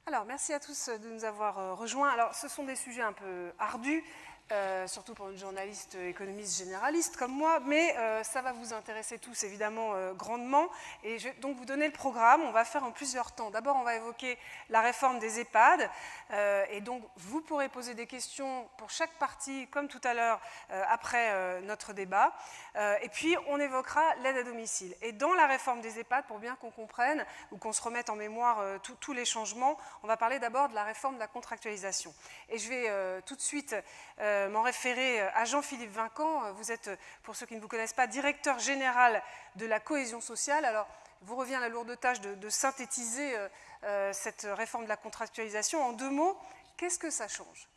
Alors, merci à tous de nous avoir rejoints. Alors, ce sont des sujets un peu ardus, surtout pour une journaliste économiste généraliste comme moi, mais ça va vous intéresser tous évidemment grandement. Et je vais donc vous donner le programme. On va faire en plusieurs temps. D'abord, on va évoquer la réforme des EHPAD. Et donc, vous pourrez poser des questions pour chaque partie, comme tout à l'heure, après notre débat. Et puis, on évoquera l'aide à domicile. Et dans la réforme des EHPAD, pour bien qu'on comprenne ou qu'on se remette en mémoire tous les changements, on va parler d'abord de la réforme de la contractualisation. Et je vais tout de suite m'en référer à Jean-Philippe Vinquant. Vous êtes, pour ceux qui ne vous connaissent pas, directeur général de la cohésion sociale. Alors, vous revient la lourde tâche de synthétiser cette réforme de la contractualisation. En 2 mots, qu'est-ce que ça change?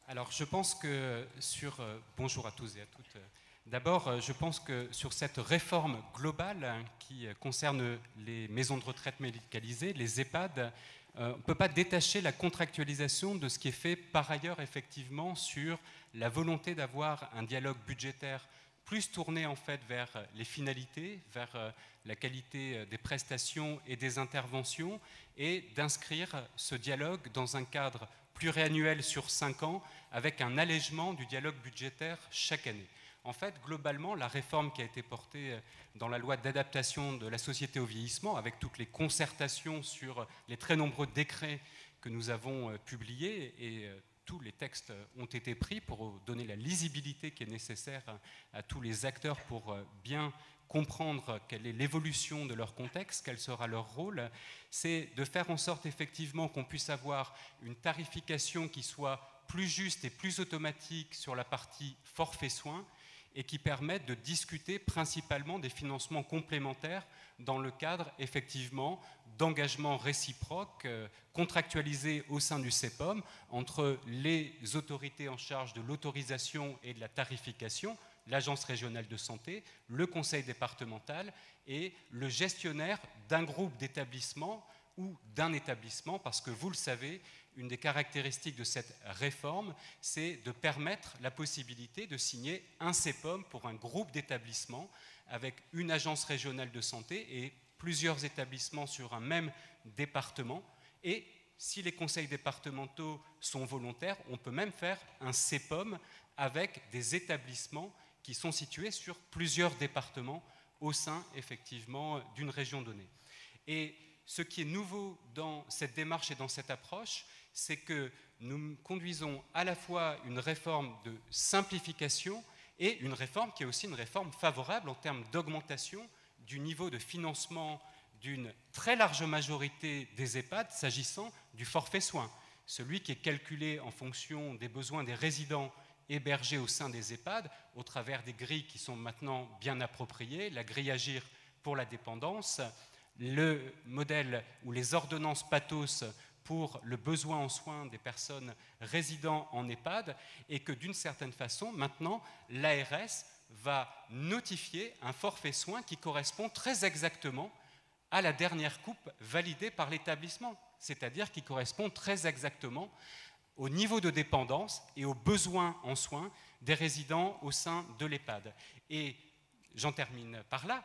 Alors, je pense que bonjour à tous et à toutes. D'abord, je pense que sur cette réforme globale qui concerne les maisons de retraite médicalisées, les EHPAD, on ne peut pas détacher la contractualisation de ce qui est fait par ailleurs effectivement sur la volonté d'avoir un dialogue budgétaire plus tourné en fait vers les finalités, vers la qualité des prestations et des interventions, et d'inscrire ce dialogue dans un cadre pluriannuel sur 5 ans avec un allègement du dialogue budgétaire chaque année. En fait, globalement, la réforme qui a été portée dans la loi d'adaptation de la société au vieillissement, avec toutes les concertations sur les très nombreux décrets que nous avons publiés, et tous les textes ont été pris pour donner la lisibilité qui est nécessaire à tous les acteurs pour bien comprendre quelle est l'évolution de leur contexte, quel sera leur rôle, c'est de faire en sorte effectivement qu'on puisse avoir une tarification qui soit plus juste et plus automatique sur la partie forfait soins, et qui permettent de discuter principalement des financements complémentaires dans le cadre effectivement d'engagements réciproques contractualisés au sein du CEPOM entre les autorités en charge de l'autorisation et de la tarification, l'Agence régionale de santé, le conseil départemental et le gestionnaire d'un groupe d'établissements ou d'un établissement, parce que vous le savez, une des caractéristiques de cette réforme, c'est de permettre la possibilité de signer un CEPOM pour un groupe d'établissements avec une agence régionale de santé et plusieurs établissements sur un même département. Et si les conseils départementaux sont volontaires, on peut même faire un CEPOM avec des établissements qui sont situés sur plusieurs départements au sein effectivement d'une région donnée. Et ce qui est nouveau dans cette démarche et dans cette approche, c'est que nous conduisons à la fois une réforme de simplification et une réforme qui est aussi une réforme favorable en termes d'augmentation du niveau de financement d'une très large majorité des EHPAD s'agissant du forfait soins, celui qui est calculé en fonction des besoins des résidents hébergés au sein des EHPAD au travers des grilles qui sont maintenant bien appropriées, la grille Agir pour la dépendance, le modèle ou les ordonnances PATHOS pour le besoin en soins des personnes résidant en EHPAD, et que d'une certaine façon, maintenant, l'ARS va notifier un forfait soins qui correspond très exactement à la dernière coupe validée par l'établissement, c'est-à-dire qui correspond très exactement au niveau de dépendance et aux besoins en soins des résidents au sein de l'EHPAD. Et j'en termine par là,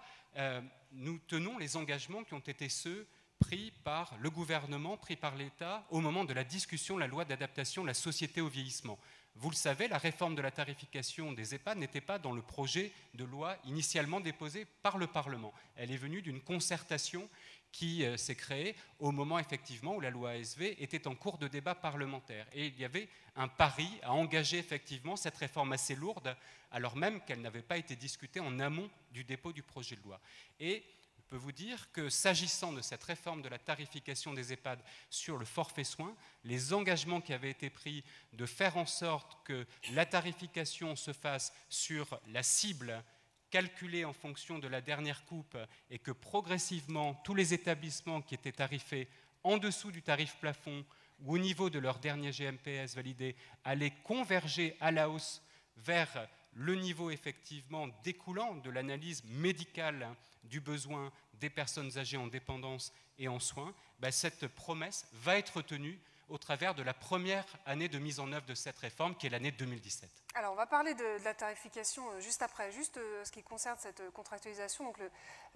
nous tenons les engagements qui ont été ceux pris par le gouvernement, pris par l'État au moment de la discussion de la loi d'adaptation de la société au vieillissement. Vous le savez, la réforme de la tarification des EHPAD n'était pas dans le projet de loi initialement déposé par le Parlement. Elle est venue d'une concertation qui s'est créée au moment effectivement où la loi ASV était en cours de débat parlementaire. Et il y avait un pari à engager effectivement cette réforme assez lourde, alors même qu'elle n'avait pas été discutée en amont du dépôt du projet de loi. Et je peux vous dire que s'agissant de cette réforme de la tarification des EHPAD sur le forfait soins, les engagements qui avaient été pris de faire en sorte que la tarification se fasse sur la cible calculée en fonction de la dernière coupe et que progressivement tous les établissements qui étaient tarifés en dessous du tarif plafond ou au niveau de leur dernier GMPS validé allaient converger à la hausse vers le niveau effectivement découlant de l'analyse médicale du besoin des personnes âgées en dépendance et en soins, cette promesse va être tenue au travers de la première année de mise en œuvre de cette réforme, qui est l'année 2017. Alors, on va parler de la tarification juste après. Juste ce qui concerne cette contractualisation, donc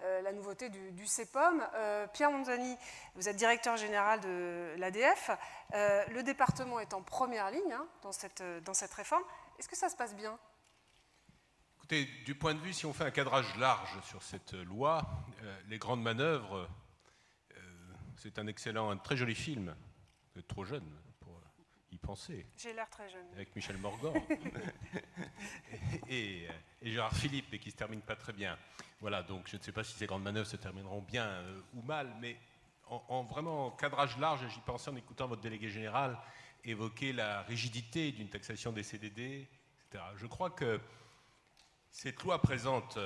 la nouveauté du CEPOM. Pierre Monzani, vous êtes directeur général de l'ADF. Le département est en première ligne dans cette réforme. Est-ce que ça se passe bien ? Écoutez, du point de vue, si on fait un cadrage large sur cette loi, les grandes manœuvres, c'est un très joli film. Vous êtes trop jeune pour y penser. J'ai l'air très jeune. Avec Michel Morgan et Gérard Philippe, et qui ne se termine pas très bien. Voilà, donc je ne sais pas si ces grandes manœuvres se termineront bien ou mal, mais vraiment en cadrage large, j'y pensais en écoutant votre délégué général évoquer la rigidité d'une taxation des CDD, etc. Je crois que cette loi présente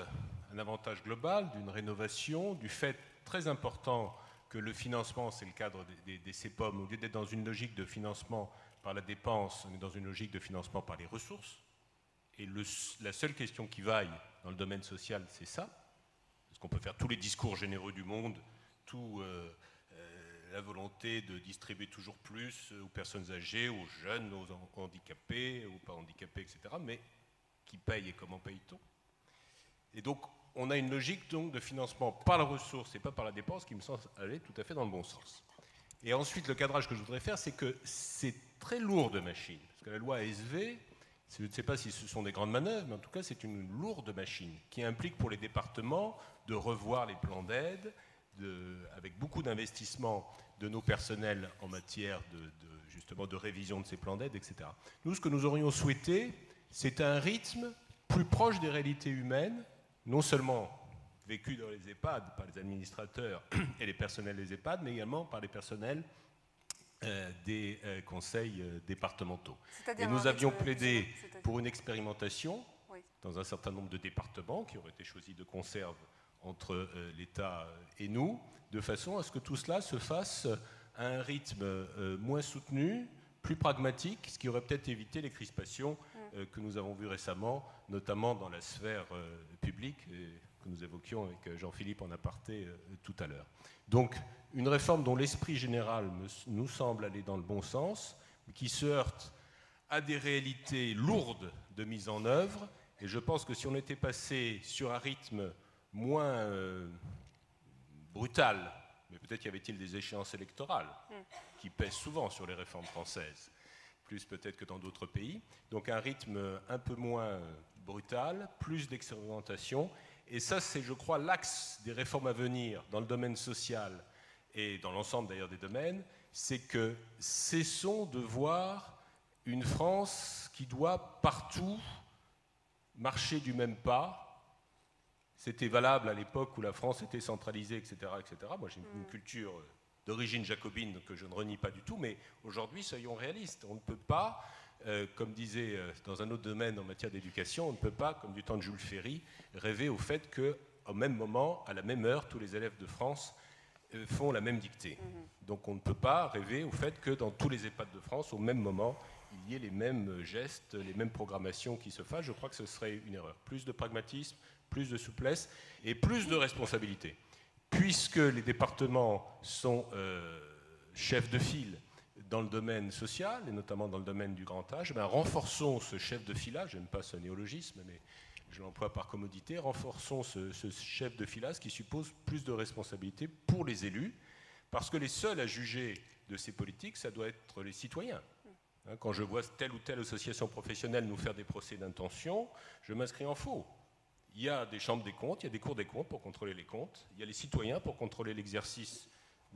un avantage global d'une rénovation, du fait très important que le financement, c'est le cadre des CEPOM, au lieu d'être dans une logique de financement par la dépense, on est dans une logique de financement par les ressources. Et la seule question qui vaille dans le domaine social, c'est ça. Parce qu'on peut faire tous les discours généreux du monde, la volonté de distribuer toujours plus aux personnes âgées, aux jeunes, aux handicapés, aux pas handicapés, etc. Mais qui paye et comment paye-t-on? Et donc, on a une logique donc, de financement par la ressource et pas par la dépense qui me semble aller tout à fait dans le bon sens. Et ensuite, le cadrage que je voudrais faire, c'est que c'est très lourd de machine. Parce que la loi ASV, je ne sais pas si ce sont des grandes manœuvres, mais en tout cas, c'est une lourde machine qui implique pour les départements de revoir les plans d'aide, avec beaucoup d'investissements de nos personnels en matière justement de révision de ces plans d'aide, etc. Nous, ce que nous aurions souhaité, c'est un rythme plus proche des réalités humaines, non seulement vécu dans les EHPAD par les administrateurs et les personnels des EHPAD, mais également par les personnels des conseils départementaux. Et nous avions plaidé pour une expérimentation dans un certain nombre de départements qui auraient été choisis de conserve entre l'État et nous, de façon à ce que tout cela se fasse à un rythme moins soutenu, plus pragmatique, ce qui aurait peut-être évité les crispations que nous avons vues récemment, notamment dans la sphère publique, que nous évoquions avec Jean-Philippe en aparté tout à l'heure. Donc, une réforme dont l'esprit général nous semble aller dans le bon sens, mais qui se heurte à des réalités lourdes de mise en œuvre, et je pense que si on était passé sur un rythme moins brutal, mais peut-être y avait-il des échéances électorales qui pèsent souvent sur les réformes françaises, plus peut-être que dans d'autres pays. Donc un rythme un peu moins brutal, plus d'expérimentation. Et ça, c'est, je crois, l'axe des réformes à venir dans le domaine social et dans l'ensemble d'ailleurs des domaines, c'est que cessons de voir une France qui doit partout marcher du même pas. C'était valable à l'époque où la France était centralisée, etc. etc. Moi, j'ai une culture d'origine jacobine que je ne renie pas du tout, mais aujourd'hui, soyons réalistes. On ne peut pas, comme disait dans un autre domaine en matière d'éducation, on ne peut pas, comme du temps de Jules Ferry, rêver au fait qu'au même moment, à la même heure, tous les élèves de France font la même dictée. Donc on ne peut pas rêver au fait que dans tous les EHPAD de France, au même moment, il y ait les mêmes gestes, les mêmes programmations qui se fassent. Je crois que ce serait une erreur. Plus de pragmatisme, plus de souplesse et plus de responsabilité. Puisque les départements sont chefs de file dans le domaine social, et notamment dans le domaine du grand âge, renforçons ce chef de filage, je n'aime pas ce néologisme, mais je l'emploie par commodité, renforçons ce chef de filage qui suppose plus de responsabilité pour les élus, parce que les seuls à juger de ces politiques, ça doit être les citoyens. Quand je vois telle ou telle association professionnelle nous faire des procès d'intention, je m'inscris en faux. Il y a des chambres des comptes, il y a des cours des comptes pour contrôler les comptes, il y a les citoyens pour contrôler l'exercice,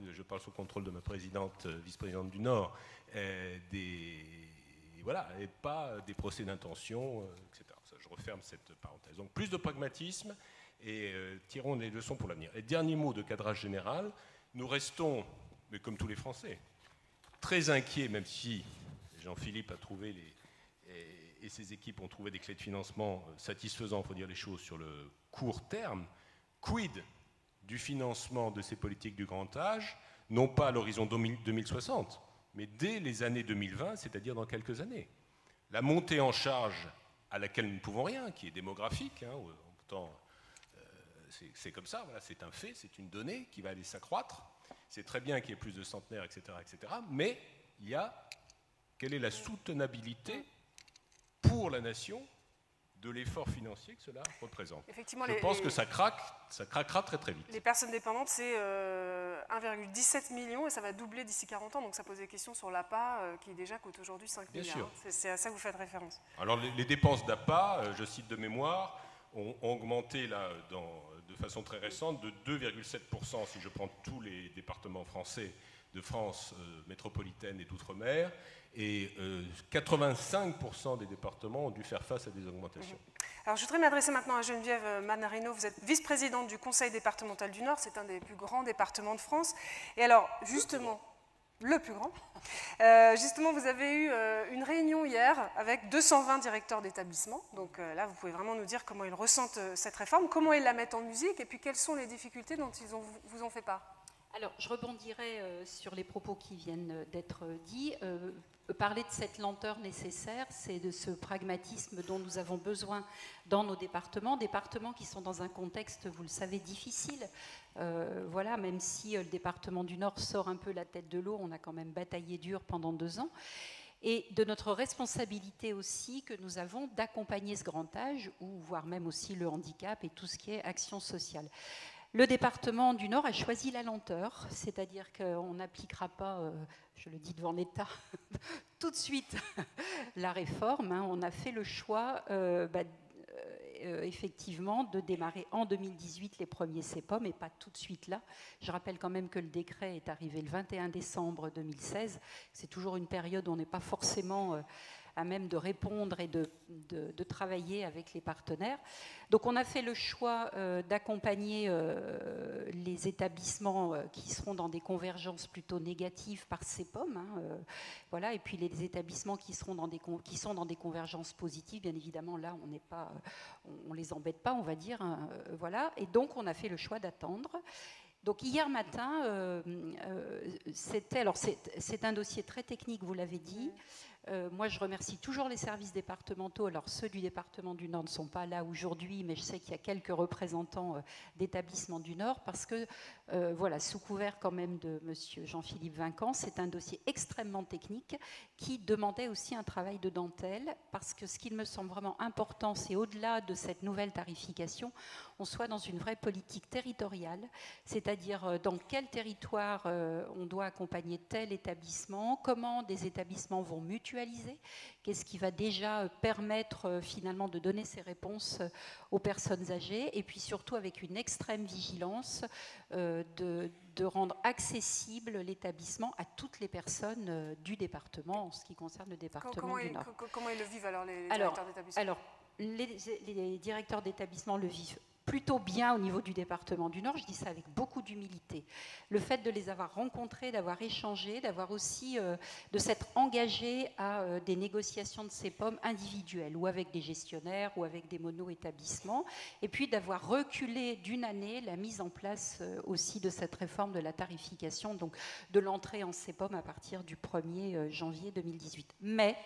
je parle sous contrôle de ma présidente, vice-présidente du Nord, voilà, et pas des procès d'intention, etc. Ça, je referme cette parenthèse. Donc plus de pragmatisme et tirons les leçons pour l'avenir. Et dernier mot de cadrage général, nous restons, mais comme tous les Français, très inquiets, même si Jean-Philippe a trouvé et ses équipes ont trouvé des clés de financement satisfaisantes, il faut dire les choses, sur le court terme. Quid du financement de ces politiques du grand âge, non pas à l'horizon 2060, mais dès les années 2020, c'est-à-dire dans quelques années. La montée en charge à laquelle nous ne pouvons rien, qui est démographique, c'est comme ça, voilà, c'est un fait, c'est une donnée qui va aller s'accroître. C'est très bien qu'il y ait plus de centenaires, etc., etc., mais il y a quelle est la soutenabilité pour la nation de l'effort financier que cela représente. Effectivement, je pense que ça craquera très très vite. Les personnes dépendantes, c'est 1,17 million et ça va doubler d'ici 40 ans. Donc ça pose des questions sur l'APA qui déjà coûte aujourd'hui 5 milliards. Bien sûr. C'est à ça que vous faites référence. Alors les dépenses d'APA, je cite de mémoire, ont augmenté là, de façon très récente de 2,7% si je prends tous les départements français de France métropolitaine et d'outre-mer. Et 85% des départements ont dû faire face à des augmentations. Alors je voudrais m'adresser maintenant à Geneviève Manarino. Vous êtes vice-présidente du Conseil départemental du Nord, c'est un des plus grands départements de France. Et alors justement, le plus grand, justement vous avez eu une réunion hier avec 220 directeurs d'établissements. Donc là vous pouvez vraiment nous dire comment ils ressentent cette réforme, comment ils la mettent en musique et puis quelles sont les difficultés dont ils vous ont fait part. Alors, je rebondirai sur les propos qui viennent d'être dits. Parler de cette lenteur nécessaire, c'est de ce pragmatisme dont nous avons besoin dans nos départements qui sont dans un contexte, vous le savez, difficile. Voilà, même si le département du Nord sort un peu la tête de l'eau, on a quand même bataillé dur pendant 2 ans. Et de notre responsabilité aussi que nous avons d'accompagner ce grand âge, ou voire même aussi le handicap et tout ce qui est action sociale. Le département du Nord a choisi la lenteur, c'est-à-dire qu'on n'appliquera pas, je le dis devant l'État, tout de suite la réforme. On a fait le choix, effectivement, de démarrer en 2018 les premiers CEPOM et pas tout de suite là. Je rappelle quand même que le décret est arrivé le 21 décembre 2016. C'est toujours une période où on n'est pas forcément à même de répondre et de travailler avec les partenaires. Donc on a fait le choix d'accompagner les établissements qui seront dans des convergences plutôt négatives par CEPOM, voilà, et puis les établissements qui sont dans des convergences positives, bien évidemment là on les embête pas, on va dire, voilà, et donc on a fait le choix d'attendre. Donc hier matin, c'est un dossier très technique, vous l'avez dit. Moi, je remercie toujours les services départementaux. Alors, ceux du département du Nord ne sont pas là aujourd'hui, mais je sais qu'il y a quelques représentants d'établissements du Nord, parce que, voilà, sous couvert quand même de monsieur Jean-Philippe Vincan, c'est un dossier extrêmement technique qui demandait aussi un travail de dentelle, parce que ce qui me semble vraiment important, c'est au-delà de cette nouvelle tarification, on soit dans une vraie politique territoriale, c'est-à-dire dans quel territoire on doit accompagner tel établissement, comment des établissements vont mutualiser, qu'est-ce qui va déjà permettre finalement de donner ces réponses aux personnes âgées, et puis surtout avec une extrême vigilance de rendre accessible l'établissement à toutes les personnes du département, en ce qui concerne le département du Nord. Comment ils le vivent alors les directeurs d'établissement? Alors, les directeurs d'établissement le vivent plutôt bien au niveau du département du Nord, je dis ça avec beaucoup d'humilité. Le fait de les avoir rencontrés, d'avoir échangé, d'avoir aussi de s'être engagés à des négociations de CEPOM individuelles, ou avec des gestionnaires, ou avec des mono-établissements, et puis d'avoir reculé d'une année la mise en place aussi de cette réforme de la tarification, donc de l'entrée en CEPOM à partir du 1er janvier 2018. Mais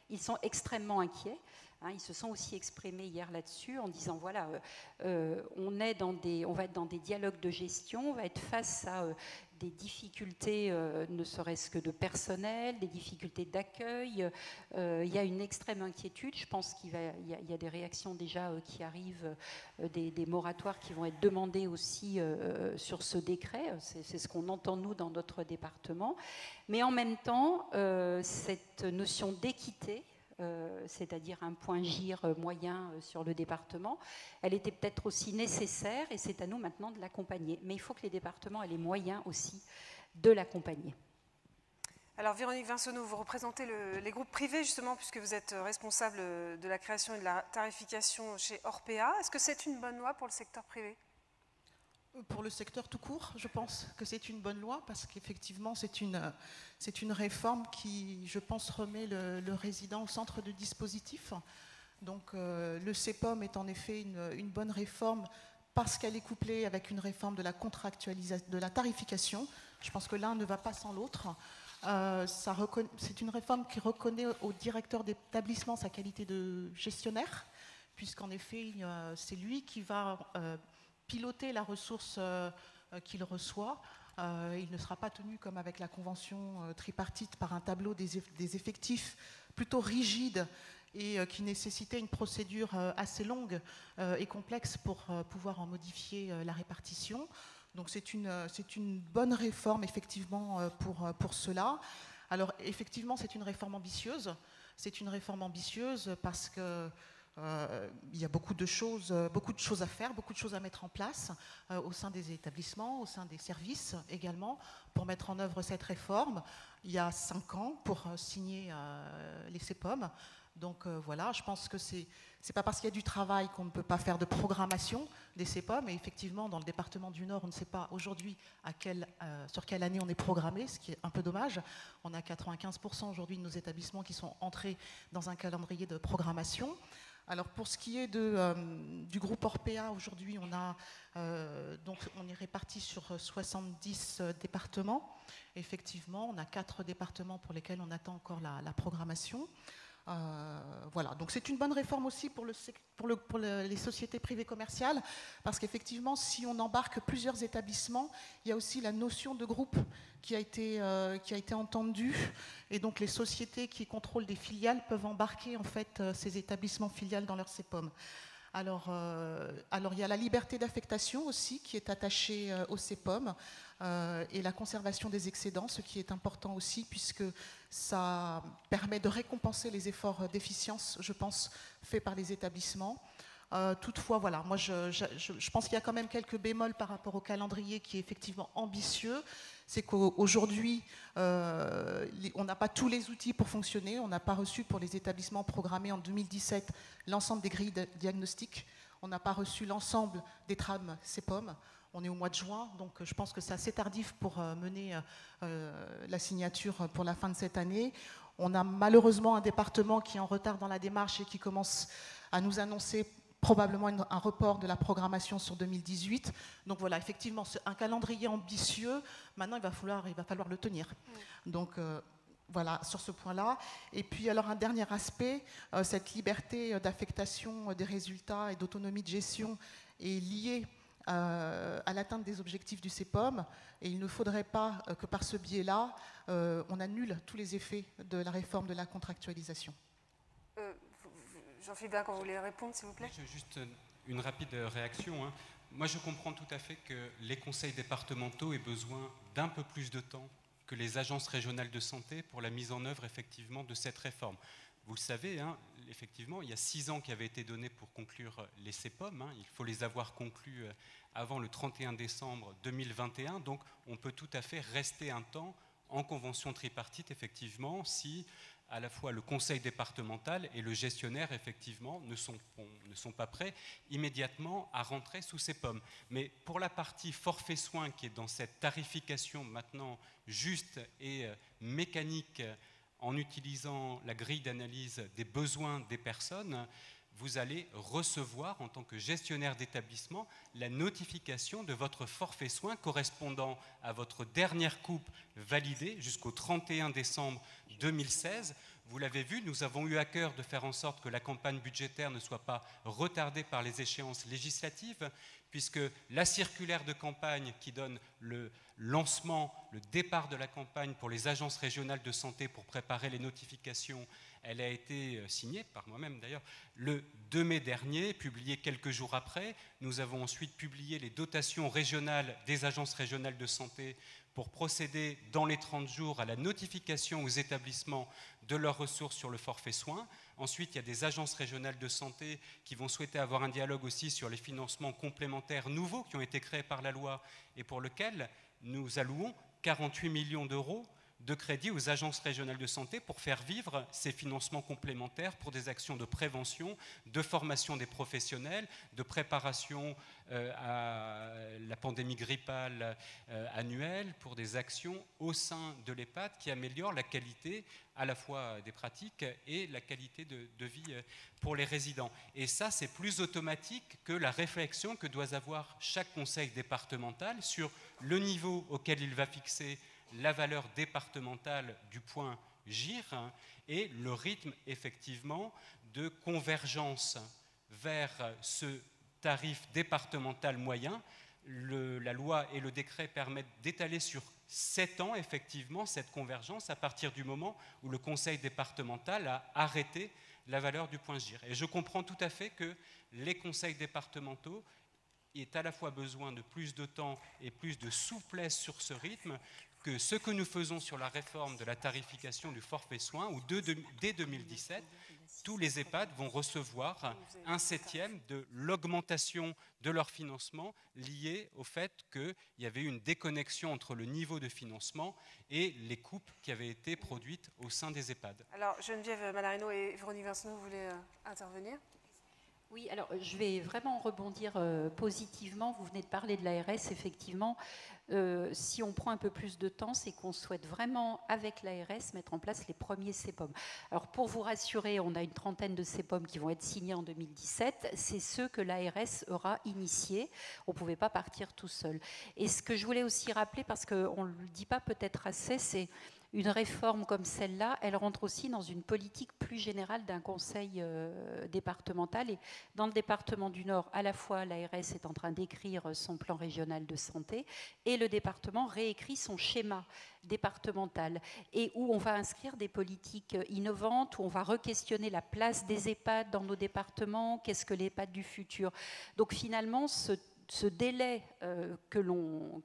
ils sont extrêmement inquiets. Ils se sont aussi exprimés hier là-dessus en disant voilà, on va être dans des dialogues de gestion, on va être face à des difficultés, ne serait-ce que de personnel, des difficultés d'accueil. Il y a une extrême inquiétude. Je pense qu'il y a des réactions déjà qui arrivent, des moratoires qui vont être demandés aussi sur ce décret. C'est ce qu'on entend, nous, dans notre département. Mais en même temps, cette notion d'équité, c'est-à-dire un point GIR moyen sur le département, elle était peut-être aussi nécessaire et c'est à nous maintenant de l'accompagner. Mais il faut que les départements aient les moyens aussi de l'accompagner. Alors Véronique Vincenot, vous représentez les groupes privés justement puisque vous êtes responsable de la création et de la tarification chez Orpea. Est-ce que c'est une bonne loi pour le secteur privé ? Pour le secteur tout court, je pense que c'est une bonne loi parce qu'effectivement, c'est une réforme qui, je pense, remet le résident au centre du dispositif. Donc, le CEPOM est en effet une bonne réforme parce qu'elle est couplée avec une réforme de la contractualisation, de la tarification. Je pense que l'un ne va pas sans l'autre. C'est une réforme qui reconnaît au directeur d'établissement sa qualité de gestionnaire, puisqu'en effet, c'est lui qui va piloter la ressource qu'il reçoit. Il ne sera pas tenu comme avec la convention tripartite par un tableau des effectifs plutôt rigide et qui nécessitait une procédure assez longue et complexe pour pouvoir en modifier la répartition. Donc c'est une bonne réforme effectivement pour cela. Alors effectivement c'est une réforme ambitieuse. C'est une réforme ambitieuse parce que il y a beaucoup de choses à faire, beaucoup de choses à mettre en place au sein des établissements, au sein des services également, pour mettre en œuvre cette réforme. Il y a 5 ans pour signer les CEPOM. Donc voilà, je pense que c'est pas parce qu'il y a du travail qu'on ne peut pas faire de programmation des CEPOM. Et effectivement, dans le département du Nord, on ne sait pas aujourd'hui sur quelle année on est programmé, ce qui est un peu dommage. On a 95% aujourd'hui de nos établissements qui sont entrés dans un calendrier de programmation. Alors pour ce qui est du groupe Orpea, aujourd'hui on est réparti sur 70 départements. Effectivement, on a 4 départements pour lesquels on attend encore la programmation. Voilà, donc c'est une bonne réforme aussi pour les sociétés privées commerciales, parce qu'effectivement, si on embarque plusieurs établissements, il y a aussi la notion de groupe qui a été entendue, et donc les sociétés qui contrôlent des filiales peuvent embarquer en fait ces établissements filiales dans leur CEPOM. Alors il y a la liberté d'affectation aussi qui est attachée au CEPOM et la conservation des excédents, ce qui est important aussi puisque ça permet de récompenser les efforts d'efficience, je pense, faits par les établissements. Toutefois, voilà, moi je pense qu'il y a quand même quelques bémols par rapport au calendrier qui est effectivement ambitieux. C'est qu'aujourd'hui, on n'a pas tous les outils pour fonctionner. On n'a pas reçu pour les établissements programmés en 2017 l'ensemble des grilles de diagnostic. On n'a pas reçu l'ensemble des trames CEPOM. On est au mois de juin, donc je pense que c'est assez tardif pour mener la signature pour la fin de cette année. On a malheureusement un département qui est en retard dans la démarche et qui commence à nous annoncer probablement un report de la programmation sur 2018. Donc voilà, effectivement, c'est un calendrier ambitieux. Maintenant, il va falloir le tenir. Donc voilà, sur ce point-là. Et puis alors un dernier aspect, cette liberté d'affectation des résultats et d'autonomie de gestion est liée à l'atteinte des objectifs du CEPOM, et il ne faudrait pas que par ce biais-là, on annule tous les effets de la réforme de la contractualisation. Jean-Philippe Dac, vous voulez répondre, s'il vous plaît? Juste une rapide réaction. Moi, je comprends tout à fait que les conseils départementaux aient besoin d'un peu plus de temps que les agences régionales de santé pour la mise en œuvre, effectivement, de cette réforme. Vous le savez, effectivement, il y a 6 ans qui avaient été donnés pour conclure les CEPOM. Il faut les avoir conclus avant le 31 décembre 2021. Donc, on peut tout à fait rester un temps en convention tripartite, effectivement, si à la fois le conseil départemental et le gestionnaire, effectivement, ne sont pas prêts immédiatement à rentrer sous CEPOM. Mais pour la partie forfait soins qui est dans cette tarification maintenant juste et mécanique, en utilisant la grille d'analyse des besoins des personnes, vous allez recevoir, en tant que gestionnaire d'établissement, la notification de votre forfait soins correspondant à votre dernière coupe validée jusqu'au 31 décembre 2016. Vous l'avez vu, nous avons eu à cœur de faire en sorte que la campagne budgétaire ne soit pas retardée par les échéances législatives, puisque la circulaire de campagne qui donne le lancement, le départ de la campagne pour les agences régionales de santé pour préparer les notifications, elle a été signée, par moi-même d'ailleurs, le 2 mai dernier, publiée quelques jours après. Nous avons ensuite publié les dotations régionales des agences régionales de santé pour procéder dans les 30 jours à la notification aux établissements de leurs ressources sur le forfait soins. Ensuite, il y a des agences régionales de santé qui vont souhaiter avoir un dialogue aussi sur les financements complémentaires nouveaux qui ont été créés par la loi et pour lesquels nous allouons 48 millions d'euros de crédits aux agences régionales de santé pour faire vivre ces financements complémentaires pour des actions de prévention, de formation des professionnels, de préparation à la pandémie grippale annuelle, pour des actions au sein de l'EHPAD qui améliorent la qualité à la fois des pratiques et la qualité de vie pour les résidents. Et ça, c'est plus automatique que la réflexion que doit avoir chaque conseil départemental sur le niveau auquel il va fixer la valeur départementale du point GIR et le rythme effectivement de convergence vers ce tarif départemental moyen. la loi et le décret permettent d'étaler sur 7 ans, effectivement, cette convergence à partir du moment où le conseil départemental a arrêté la valeur du point GIR. Et je comprends tout à fait que les conseils départementaux aient à la fois besoin de plus de temps et plus de souplesse sur ce rythme que ce que nous faisons sur la réforme de la tarification du forfait soins, où dès 2017, tous les EHPAD vont recevoir 1/7 de l'augmentation de leur financement liée au fait qu'il y avait une déconnexion entre le niveau de financement et les coupes qui avaient été produites au sein des EHPAD. Alors Geneviève Malarino et Véronique Vincenot, vous voulez intervenir ? Oui, alors je vais vraiment rebondir positivement. Vous venez de parler de l'ARS, effectivement. Si on prend un peu plus de temps, c'est qu'on souhaite vraiment, avec l'ARS, mettre en place les premiers CEPOM. Alors pour vous rassurer, on a une trentaine de CEPOM qui vont être signés en 2017. C'est ceux que l'ARS aura initiés. On ne pouvait pas partir tout seul. Et ce que je voulais aussi rappeler, parce qu'on ne le dit pas peut-être assez, c'est une réforme comme celle-là, elle rentre aussi dans une politique plus générale d'un conseil départemental. Et dans le département du Nord, à la fois l'ARS est en train d'écrire son plan régional de santé et le département réécrit son schéma départemental et où on va inscrire des politiques innovantes, où on va re-questionner la place des EHPAD dans nos départements, qu'est-ce que l'EHPAD du futur. Donc finalement, ce délai que l'on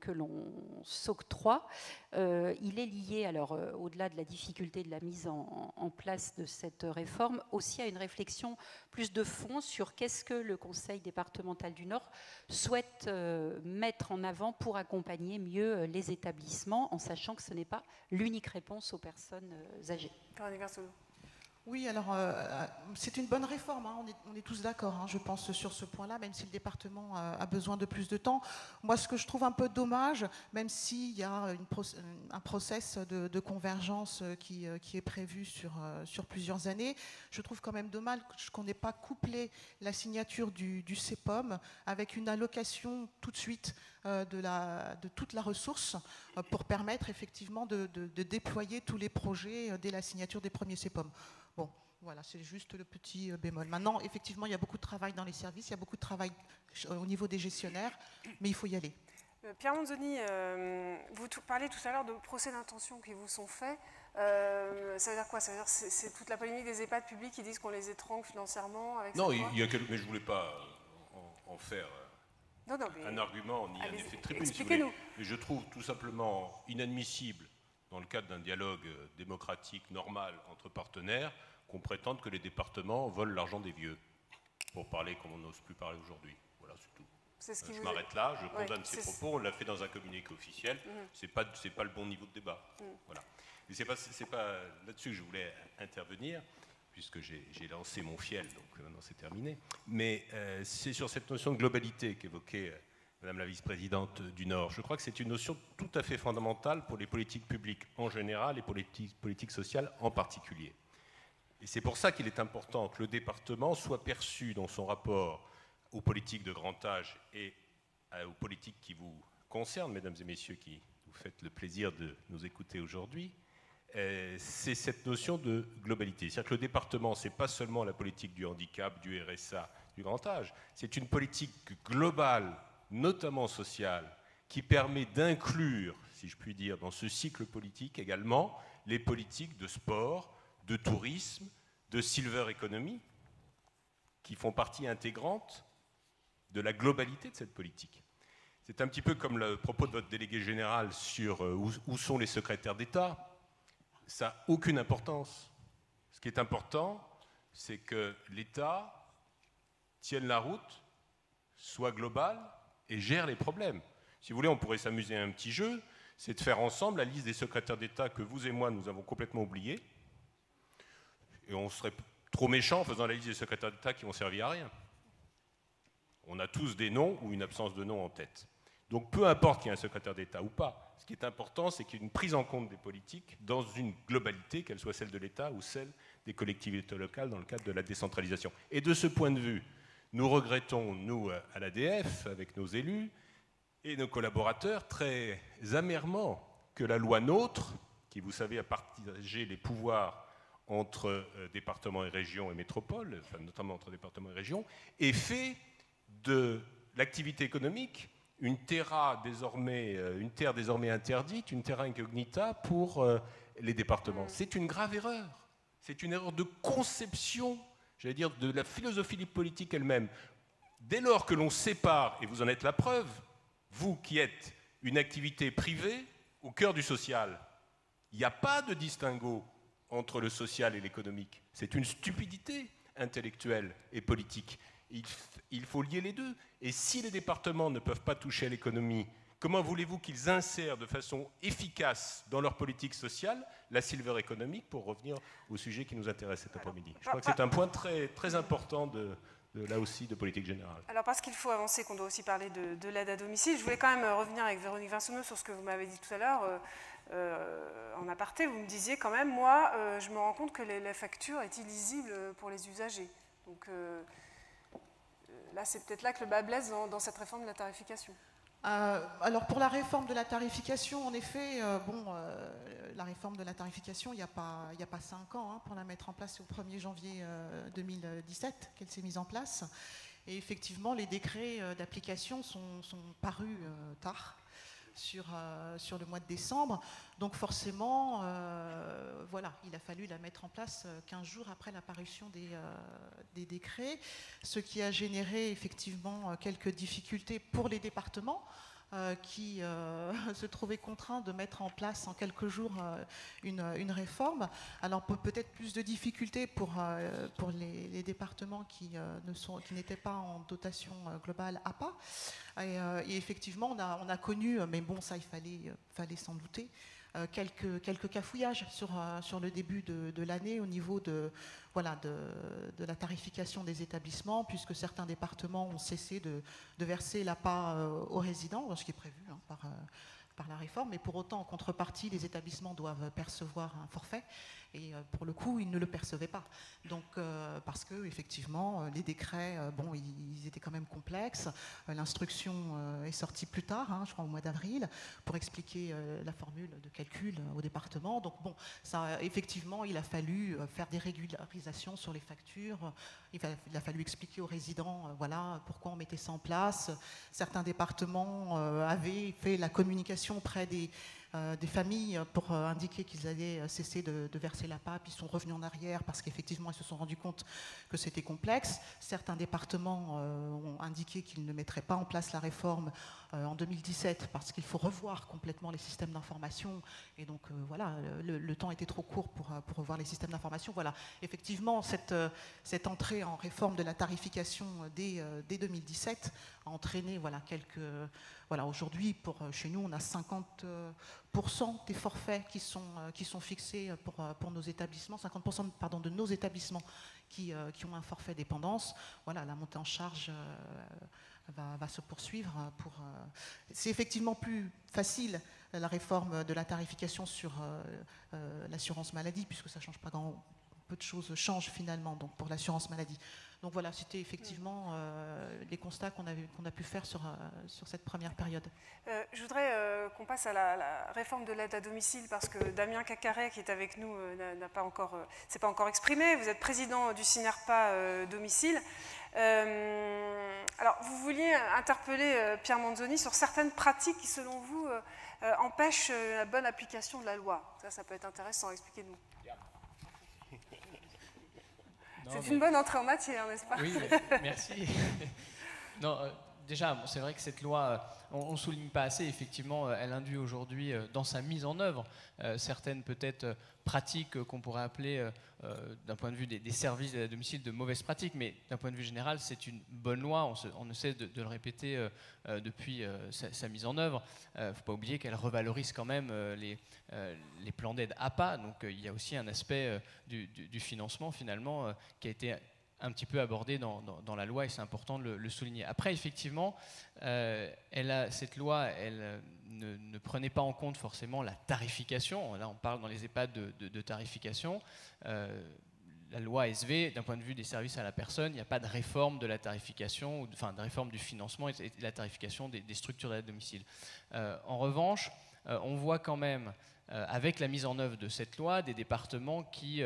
s'octroie, il est lié, alors au-delà de la difficulté de la mise en place de cette réforme, aussi à une réflexion plus de fond sur qu'est-ce que le Conseil départemental du Nord souhaite mettre en avant pour accompagner mieux les établissements, en sachant que ce n'est pas l'unique réponse aux personnes âgées. Oui, alors c'est une bonne réforme, hein, on est tous d'accord, hein, je pense, sur ce point-là, même si le département a besoin de plus de temps. Moi, ce que je trouve un peu dommage, même s'il y a un process de convergence qui est prévu sur plusieurs années, je trouve quand même dommage qu'on n'ait pas couplé la signature du CEPOM avec une allocation tout de suite de toute la ressource pour permettre effectivement de déployer tous les projets dès la signature des premiers CEPOM. Bon, voilà, c'est juste le petit bémol. Maintenant, effectivement, il y a beaucoup de travail dans les services, il y a beaucoup de travail au niveau des gestionnaires, mais il faut y aller. Pierre Manzoni, vous parliez tout à l'heure de procès d'intention qui vous sont faits. Ça veut dire quoi? Ça veut dire c'est toute la polémique des EHPAD publics qui disent qu'on les étrangle financièrement avec Non, il y a mais je ne voulais pas en faire un argument ni un effet de tribune. Expliquez-nous. Mais je trouve tout simplement inadmissible, dans le cadre d'un dialogue démocratique normal entre partenaires, qu'on prétende que les départements volent l'argent des vieux, pour parler comme on n'ose plus parler aujourd'hui. Voilà, c'est tout. Je m'arrête là, je condamne ces propos, on l'a fait dans un communiqué officiel, c'est pas le bon niveau de débat. Voilà. Mais c'est pas là-dessus que je voulais intervenir, puisque j'ai lancé mon fiel, donc maintenant c'est terminé. Mais c'est sur cette notion de globalité qu'évoquait Madame la vice-présidente du Nord. Je crois que c'est une notion tout à fait fondamentale pour les politiques publiques en général et pour les politiques sociales en particulier. Et c'est pour ça qu'il est important que le département soit perçu dans son rapport aux politiques de grand âge et aux politiques qui vous concernent, mesdames et messieurs qui vous faites le plaisir de nous écouter aujourd'hui. C'est cette notion de globalité. C'est-à-dire que le département, ce n'est pas seulement la politique du handicap, du RSA, du grand âge, c'est une politique globale, notamment sociale, qui permet d'inclure, si je puis dire, dans ce cycle politique également, les politiques de sport, de tourisme, de silver economy, qui font partie intégrante de la globalité de cette politique. C'est un petit peu comme le propos de votre délégué général sur où sont les secrétaires d'État. Ça n'a aucune importance. Ce qui est important, c'est que l'État tienne la route, soit global et gère les problèmes. Si vous voulez, on pourrait s'amuser à un petit jeu, c'est de faire ensemble la liste des secrétaires d'État que vous et moi, nous avons complètement oubliés. Et on serait trop méchant en faisant la liste des secrétaires d'État qui n'ont servi à rien. On a tous des noms ou une absence de noms en tête. Donc peu importe qu'il y ait un secrétaire d'État ou pas, ce qui est important, c'est qu'il y ait une prise en compte des politiques dans une globalité, qu'elle soit celle de l'État ou celle des collectivités locales dans le cadre de la décentralisation. Et de ce point de vue, nous regrettons, nous, à l'ADF, avec nos élus et nos collaborateurs, très amèrement que la loi NOTRe, qui, vous savez, a partagé les pouvoirs entre départements et régions et métropoles, enfin, notamment entre départements et régions, ait fait de l'activité économique une terre désormais interdite, une terra incognita pour les départements. C'est une grave erreur. C'est une erreur de conception, j'allais dire, de la philosophie politique elle-même. Dès lors que l'on sépare, et vous en êtes la preuve, vous qui êtes une activité privée au cœur du social, il n'y a pas de distinguo entre le social et l'économique. C'est une stupidité intellectuelle et politique. Il faut lier les deux. Et si les départements ne peuvent pas toucher à l'économie, comment voulez-vous qu'ils insèrent de façon efficace dans leur politique sociale la silver économique, pour revenir au sujet qui nous intéresse cet après-midi? Je crois que c'est un point très, très important là aussi de politique générale. Alors parce qu'il faut avancer, qu'on doit aussi parler de l'aide à domicile, je voulais quand même revenir avec Véronique Vinsonneau sur ce que vous m'avez dit tout à l'heure. En aparté, vous me disiez quand même, moi, je me rends compte que la facture est illisible pour les usagers. Donc là, c'est peut-être là que le bas blesse dans cette réforme de la tarification. Alors pour la réforme de la tarification, en effet, la réforme de la tarification, il n'y a pas 5 ans, pour la mettre en place, c'est au 1er janvier 2017 qu'elle s'est mise en place. Et effectivement, les décrets d'application sont parus tard, sur le mois de décembre. Donc forcément, voilà, il a fallu la mettre en place 15 jours après la parution des décrets, ce qui a généré effectivement quelques difficultés pour les départements qui se trouvaient contraints de mettre en place en quelques jours une réforme. Alors peut-être plus de difficultés pour les départements qui n'étaient pas en dotation globale APA. Et effectivement, on a connu, mais bon, ça il fallait s'en douter, quelques cafouillages sur le début de l'année au niveau de la tarification des établissements, puisque certains départements ont cessé de verser l'APA aux résidents, ce qui est prévu par la réforme, mais pour autant, en contrepartie, les établissements doivent percevoir un forfait, et pour le coup, ils ne le percevaient pas. Donc, parce que, effectivement, les décrets, ils étaient quand même complexes. L'instruction est sortie plus tard, je crois au mois d'avril, pour expliquer la formule de calcul au département. Donc, bon, effectivement, il a fallu faire des régularisations sur les factures. Il a fallu expliquer aux résidents, voilà, pourquoi on mettait ça en place. Certains départements avaient fait la communication auprès des familles pour indiquer qu'ils allaient cesser de verser l'APA, puis ils sont revenus en arrière parce qu'effectivement ils se sont rendus compte que c'était complexe. Certains départements ont indiqué qu'ils ne mettraient pas en place la réforme en 2017 parce qu'il faut revoir complètement les systèmes d'information, et donc voilà, le temps était trop court pour revoir les systèmes d'information. Voilà, effectivement cette entrée en réforme de la tarification dès 2017 a entraîné aujourd'hui, chez nous, on a 50% des forfaits qui sont fixés pour nos établissements, 50% de nos établissements qui ont un forfait dépendance. Voilà, la montée en charge va se poursuivre. C'est effectivement plus facile, la réforme de la tarification sur l'assurance maladie, puisque ça change pas peu de choses changent finalement, donc pour l'assurance maladie. Donc voilà, c'était effectivement les constats qu'on a pu faire sur cette première période. Je voudrais qu'on passe à la réforme de l'aide à domicile, parce que Damien Cacaret, qui est avec nous, s'est pas encore exprimé. Vous êtes président du CINERPA domicile. Alors, vous vouliez interpeller Pierre Manzoni sur certaines pratiques qui, selon vous, empêchent la bonne application de la loi. Ça peut être intéressant. Expliquez-nous. C'est une bonne entrée en matière, n'est-ce pas? Oui, merci. Non, déjà, c'est vrai que cette loi, on ne souligne pas assez, effectivement, elle induit aujourd'hui, dans sa mise en œuvre, certaines peut-être pratiques qu'on pourrait appeler, d'un point de vue des services à domicile, de mauvaises pratiques, mais d'un point de vue général, c'est une bonne loi, on ne cesse de le répéter depuis sa mise en œuvre. Il ne faut pas oublier qu'elle revalorise quand même les plans d'aide APA, donc il y a aussi un aspect du financement, finalement, qui a été un petit peu abordé dans la loi, et c'est important de le souligner. Après, effectivement, cette loi, elle ne prenait pas en compte forcément la tarification. Là, on parle dans les EHPAD de tarification. La loi SV, d'un point de vue des services à la personne, il n'y a pas de réforme de la tarification, de réforme du financement et de la tarification des structures d'aide à domicile. En revanche, on voit quand même, avec la mise en œuvre de cette loi, des départements qui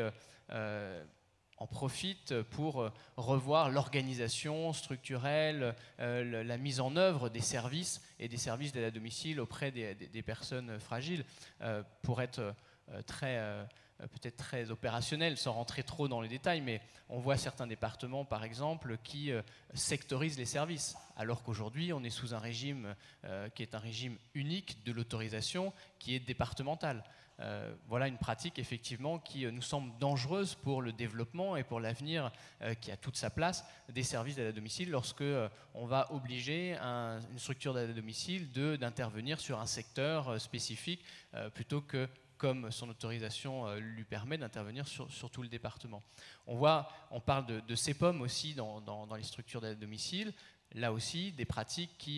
en profitent pour revoir l'organisation structurelle, la mise en œuvre des services et des services d'aide à domicile auprès des personnes fragiles. Pour être peut-être très opérationnel, sans rentrer trop dans les détails, mais on voit certains départements, par exemple, qui sectorisent les services, alors qu'aujourd'hui, on est sous un régime qui est un régime unique de l'autorisation, qui est départemental. Voilà une pratique, effectivement, qui nous semble dangereuse pour le développement et pour l'avenir, qui a toute sa place, des services d'aide à domicile, lorsque on va obliger une structure d'aide à domicile d'intervenir sur un secteur spécifique, plutôt que comme son autorisation lui permet d'intervenir sur tout le département. On parle de CEPOM aussi dans les structures d'aide à domicile. Là aussi, des pratiques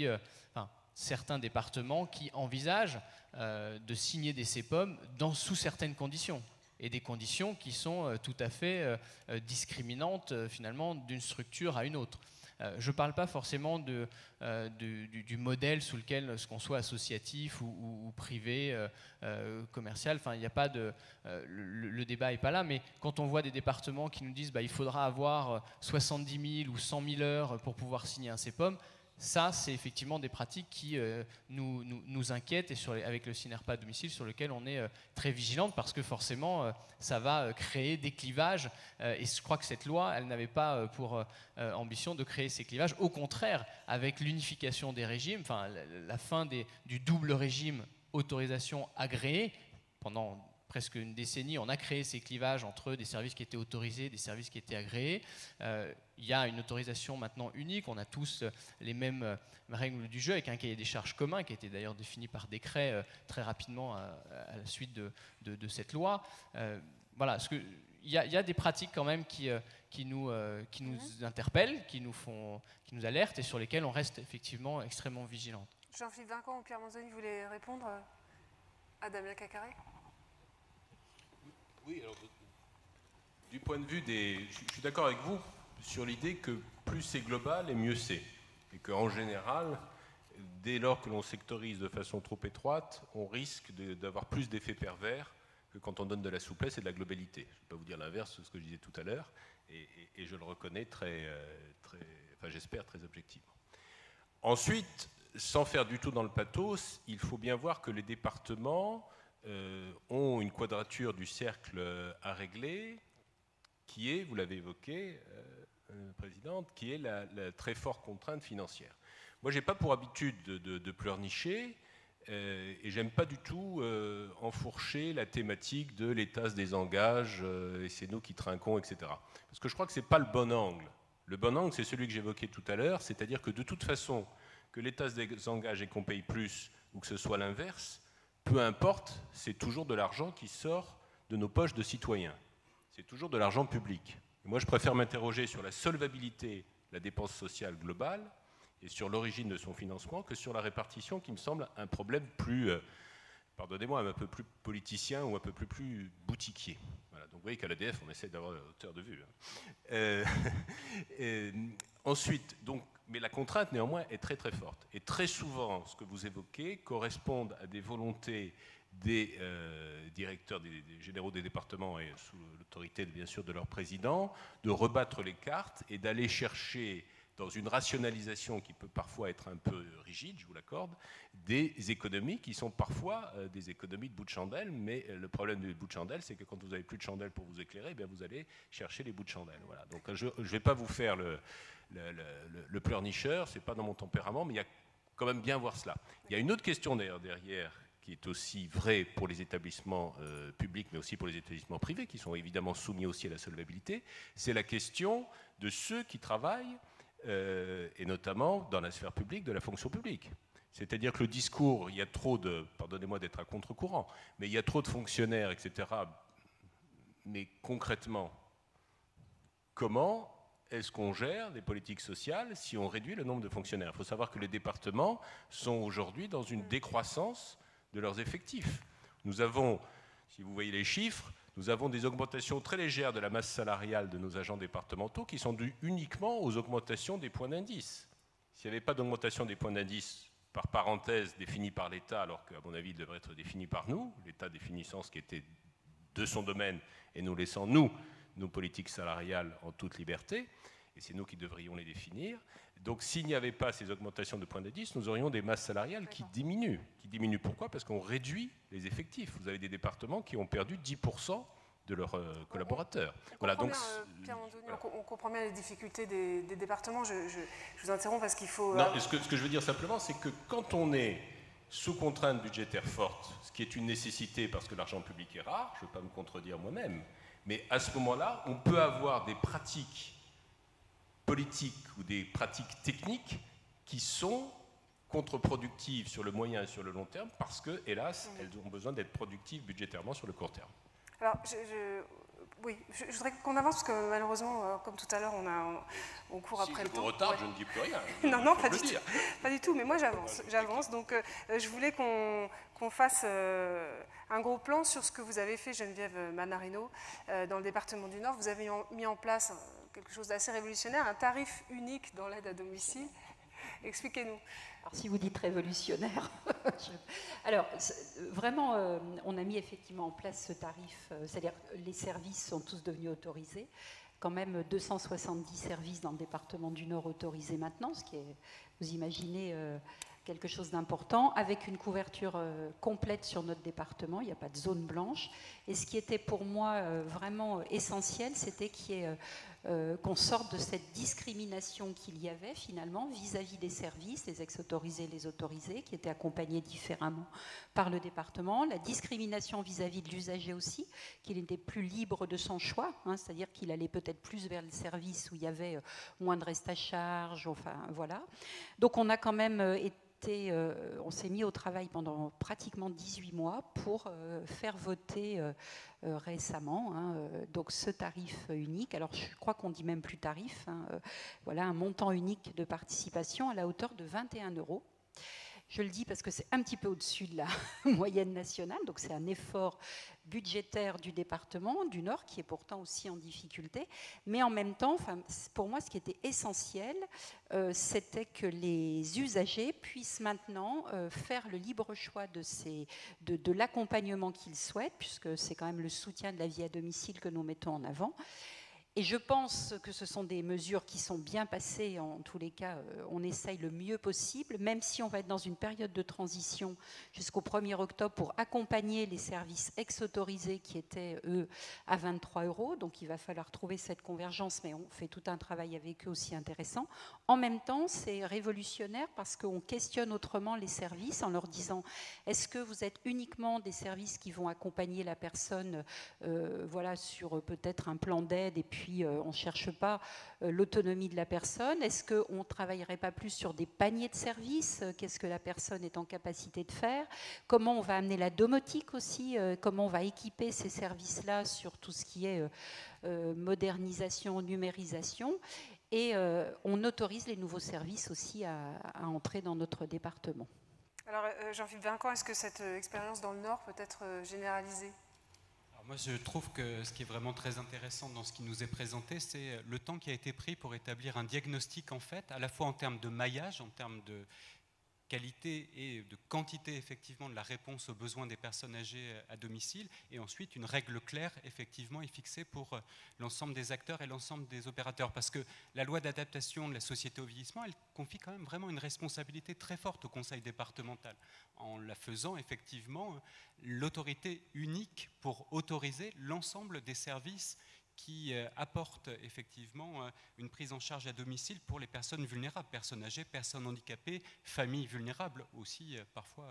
certains départements qui envisagent de signer des CEPOM sous certaines conditions, et des conditions qui sont tout à fait discriminantes finalement d'une structure à une autre. Je ne parle pas forcément du modèle sous lequel, ce qu'on soit associatif ou privé, commercial, enfin, il n'y a pas le débat n'est pas là, mais quand on voit des départements qui nous disent il faudra avoir 70 000 ou 100 000 heures pour pouvoir signer un CEPOM, ça, c'est effectivement des pratiques qui nous inquiètent, et avec le CINERPA à domicile, sur lequel on est très vigilante, parce que forcément, ça va créer des clivages. Et je crois que cette loi, elle n'avait pas pour ambition de créer ces clivages. Au contraire, avec l'unification des régimes, la fin du double régime autorisation agréée, pendant presque une décennie, on a créé ces clivages entre des services qui étaient autorisés et des services qui étaient agréés. Il y a une autorisation maintenant unique, on a tous les mêmes règles du jeu, avec un cahier des charges commun qui a été d'ailleurs défini par décret très rapidement à la suite de cette loi. Voilà, il y a des pratiques quand même qui nous interpellent, qui nous alertent, et sur lesquelles on reste effectivement extrêmement vigilante. Jean-Philippe Vinquant ou Pierre Manzoni voulait répondre à Damien Cacaré? Oui, alors, du point de vue je suis d'accord avec vous sur l'idée que plus c'est global et mieux c'est. Et qu'en général, dès lors que l'on sectorise de façon trop étroite, on risque d'avoir plus d'effets pervers que quand on donne de la souplesse et de la globalité. Je ne vais pas vous dire l'inverse de ce que je disais tout à l'heure, et je le reconnais j'espère très objectivement. Ensuite, sans faire du tout dans le pathos, il faut bien voir que les départements ont une quadrature du cercle à régler, qui est, vous l'avez évoqué, Présidente, qui est la très forte contrainte financière. Moi, je n'ai pas pour habitude de pleurnicher, et j'aime pas du tout enfourcher la thématique de l'État se désengage, et c'est nous qui trinquons, etc. Parce que je crois que ce n'est pas le bon angle. Le bon angle, c'est celui que j'évoquais tout à l'heure, c'est-à-dire que de toute façon, que l'État se désengage et qu'on paye plus, ou que ce soit l'inverse, peu importe, c'est toujours de l'argent qui sort de nos poches de citoyens. C'est toujours de l'argent public. Et moi, je préfère m'interroger sur la solvabilité de la dépense sociale globale et sur l'origine de son financement que sur la répartition, qui me semble un problème plus, pardonnez-moi, un peu plus politicien ou un peu plus boutiquier. Voilà, donc vous voyez qu'à l'ADF, on essaie d'avoir hauteur de vue. Ensuite, mais la contrainte, néanmoins, est très très forte. Et très souvent, ce que vous évoquez correspond à des volontés des directeurs des généraux des départements, et sous l'autorité, bien sûr, de leur président, de rebattre les cartes et d'aller chercher, dans une rationalisation qui peut parfois être un peu rigide, je vous l'accorde, des économies qui sont parfois des économies de bout de chandelle, mais le problème du bout de chandelle, c'est que quand vous n'avez plus de chandelle pour vous éclairer, bien vous allez chercher les bouts de chandelle. Voilà. Donc je ne vais pas vous faire le pleurnicheur, ce n'est pas dans mon tempérament, mais il y a quand même bien voir cela. Il y a une autre question d'ailleurs derrière, qui est aussi vraie pour les établissements publics, mais aussi pour les établissements privés, qui sont évidemment soumis aussi à la solvabilité, c'est la question de ceux qui travaillent, et notamment dans la sphère publique, de la fonction publique. C'est-à-dire que le discours, il y a trop de, pardonnez-moi d'être à contre-courant, mais il y a trop de fonctionnaires, etc. Mais concrètement, comment est-ce qu'on gère des politiques sociales si on réduit le nombre de fonctionnaires? Il faut savoir que les départements sont aujourd'hui dans une décroissance de leurs effectifs. Nous avons, si vous voyez les chiffres, nous avons des augmentations très légères de la masse salariale de nos agents départementaux qui sont dues uniquement aux augmentations des points d'indice. S'il n'y avait pas d'augmentation des points d'indice, par parenthèse, définie par l'État, alors qu'à mon avis, il devrait être défini par nous, l'État définissant ce qui était de son domaine et nous laissant, nous nos politiques salariales en toute liberté, et c'est nous qui devrions les définir. Donc s'il n'y avait pas ces augmentations de points d'indice, nous aurions des masses salariales qui diminuent. Qui diminuent pourquoi? Parce qu'on réduit les effectifs. Vous avez des départements qui ont perdu 10% de leurs collaborateurs. Voilà, donc, Pierre Mandoni, voilà. On comprend bien les difficultés des départements. Je vous interromps parce qu'il faut... Non, ce que je veux dire simplement, c'est que quand on est sous contrainte budgétaire forte, ce qui est une nécessité parce que l'argent public est rare, je ne veux pas me contredire moi-même, mais à ce moment-là, on peut avoir des pratiques politiques ou des pratiques techniques qui sont contre-productives sur le moyen et sur le long terme parce que, hélas, elles ont besoin d'être productives budgétairement sur le court terme. Alors, oui, je voudrais qu'on avance parce que malheureusement, comme tout à l'heure, on court après le temps. Si je vous retarde, je ne dis plus rien. Non, pas du tout, mais moi j'avance. Donc, je voulais qu'on fasse un gros plan sur ce que vous avez fait, Geneviève Manarino, dans le département du Nord. Vous avez mis en place quelque chose d'assez révolutionnaire, un tarif unique dans l'aide à domicile. Expliquez-nous. Alors, si vous dites révolutionnaire, alors vraiment, on a mis effectivement en place ce tarif, c'est-à-dire les services sont tous devenus autorisés. Quand même 270 services dans le département du Nord autorisés maintenant, ce qui est, vous imaginez, quelque chose d'important, avec une couverture complète sur notre département, il n'y a pas de zone blanche. Et ce qui était pour moi vraiment essentiel, c'était qu'on sorte de cette discrimination qu'il y avait finalement vis-à-vis des services, les ex-autorisés et les autorisés, qui étaient accompagnés différemment par le département. La discrimination vis-à-vis de l'usager aussi, qu'il n'était plus libre de son choix, hein, c'est-à-dire qu'il allait peut-être plus vers le service où il y avait moins de reste à charge, enfin voilà. Donc on a quand même on s'est mis au travail pendant pratiquement 18 mois pour faire voter récemment donc ce tarif unique. Alors je crois qu'on dit même plus tarif, voilà, un montant unique de participation à la hauteur de 21 €. Je le dis parce que c'est un petit peu au-dessus de la moyenne nationale, donc c'est un effort budgétaire du département du Nord qui est pourtant aussi en difficulté. Mais en même temps, pour moi, ce qui était essentiel, c'était que les usagers puissent maintenant faire le libre choix de l'accompagnement qu'ils souhaitent, puisque c'est quand même le soutien de la vie à domicile que nous mettons en avant. Et je pense que ce sont des mesures qui sont bien passées. En tous les cas, on essaye le mieux possible, même si on va être dans une période de transition jusqu'au 1er octobre pour accompagner les services ex-autorisés qui étaient, eux, à 23 €. Donc, il va falloir trouver cette convergence, mais on fait tout un travail avec eux aussi intéressant. En même temps, c'est révolutionnaire parce qu'on questionne autrement les services en leur disant est-ce que vous êtes uniquement des services qui vont accompagner la personne voilà, sur peut-être un plan d'aide et puis on ne cherche pas l'autonomie de la personne? Est-ce qu'on ne travaillerait pas plus sur des paniers de services? Qu'est-ce que la personne est en capacité de faire? Comment on va amener la domotique aussi? Comment on va équiper ces services-là sur tout ce qui est modernisation, numérisation? Et on autorise les nouveaux services aussi à entrer dans notre département. Alors Jean-Philippe Vinquant, est-ce que cette expérience dans le Nord peut être généralisée? Moi, je trouve que ce qui est vraiment très intéressant dans ce qui nous est présenté, c'est le temps qui a été pris pour établir un diagnostic, en fait, à la fois en termes de maillage, en termes de qualité et de quantité, effectivement, de la réponse aux besoins des personnes âgées à domicile, et ensuite une règle claire, effectivement, est fixée pour l'ensemble des acteurs et l'ensemble des opérateurs. Parce que la loi d'adaptation de la société au vieillissement, elle confie quand même vraiment une responsabilité très forte au conseil départemental, en la faisant, effectivement, l'autorité unique pour autoriser l'ensemble des services qui apportent effectivement une prise en charge à domicile pour les personnes vulnérables, personnes âgées, personnes handicapées, familles vulnérables aussi parfois,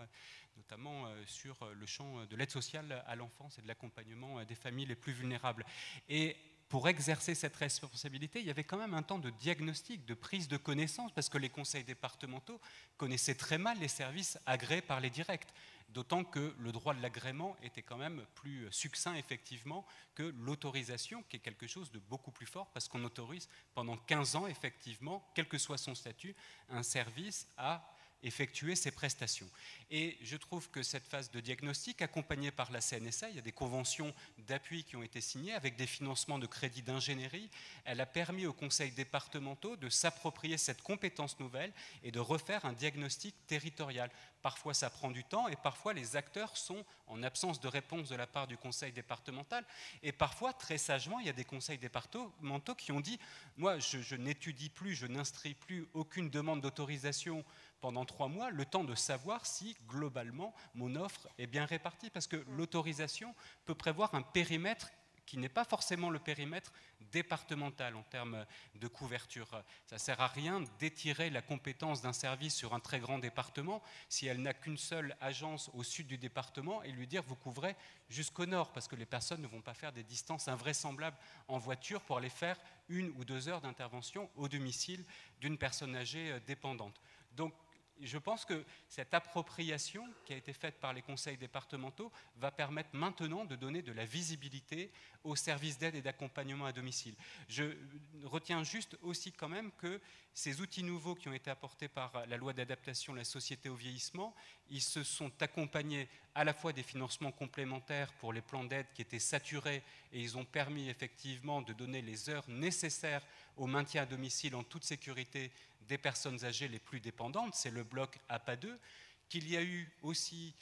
notamment sur le champ de l'aide sociale à l'enfance et de l'accompagnement des familles les plus vulnérables. Et pour exercer cette responsabilité, il y avait quand même un temps de diagnostic, de prise de connaissance, parce que les conseils départementaux connaissaient très mal les services agréés par les directs. D'autant que le droit de l'agrément était quand même plus succinct, effectivement, que l'autorisation, qui est quelque chose de beaucoup plus fort, parce qu'on autorise pendant 15 ans, effectivement, quel que soit son statut, un service à effectuer ces prestations. Et je trouve que cette phase de diagnostic, accompagnée par la CNSA, il y a des conventions d'appui qui ont été signées avec des financements de crédits d'ingénierie, elle a permis aux conseils départementaux de s'approprier cette compétence nouvelle et de refaire un diagnostic territorial. Parfois ça prend du temps et parfois les acteurs sont en absence de réponse de la part du conseil départemental et parfois très sagement il y a des conseils départementaux qui ont dit moi je n'étudie plus, je n'inscris plus aucune demande d'autorisation pendant 3 mois, le temps de savoir si globalement mon offre est bien répartie parce que l'autorisation peut prévoir un périmètre qui n'est pas forcément le périmètre départemental en termes de couverture. Ça ne sert à rien d'étirer la compétence d'un service sur un très grand département si elle n'a qu'une seule agence au sud du département et lui dire vous couvrez jusqu'au nord parce que les personnes ne vont pas faire des distances invraisemblables en voiture pour aller faire 1 ou 2 heures d'intervention au domicile d'une personne âgée dépendante. Donc, je pense que cette appropriation qui a été faite par les conseils départementaux va permettre maintenant de donner de la visibilité aux services d'aide et d'accompagnement à domicile. Je retiens juste aussi quand même que ces outils nouveaux qui ont été apportés par la loi d'adaptation de la société au vieillissement, ils se sont accompagnés à la fois des financements complémentaires pour les plans d'aide qui étaient saturés et ils ont permis effectivement de donner les heures nécessaires au maintien à domicile en toute sécurité des personnes âgées les plus dépendantes, c'est le bloc APA 2, qu'il y a eu aussi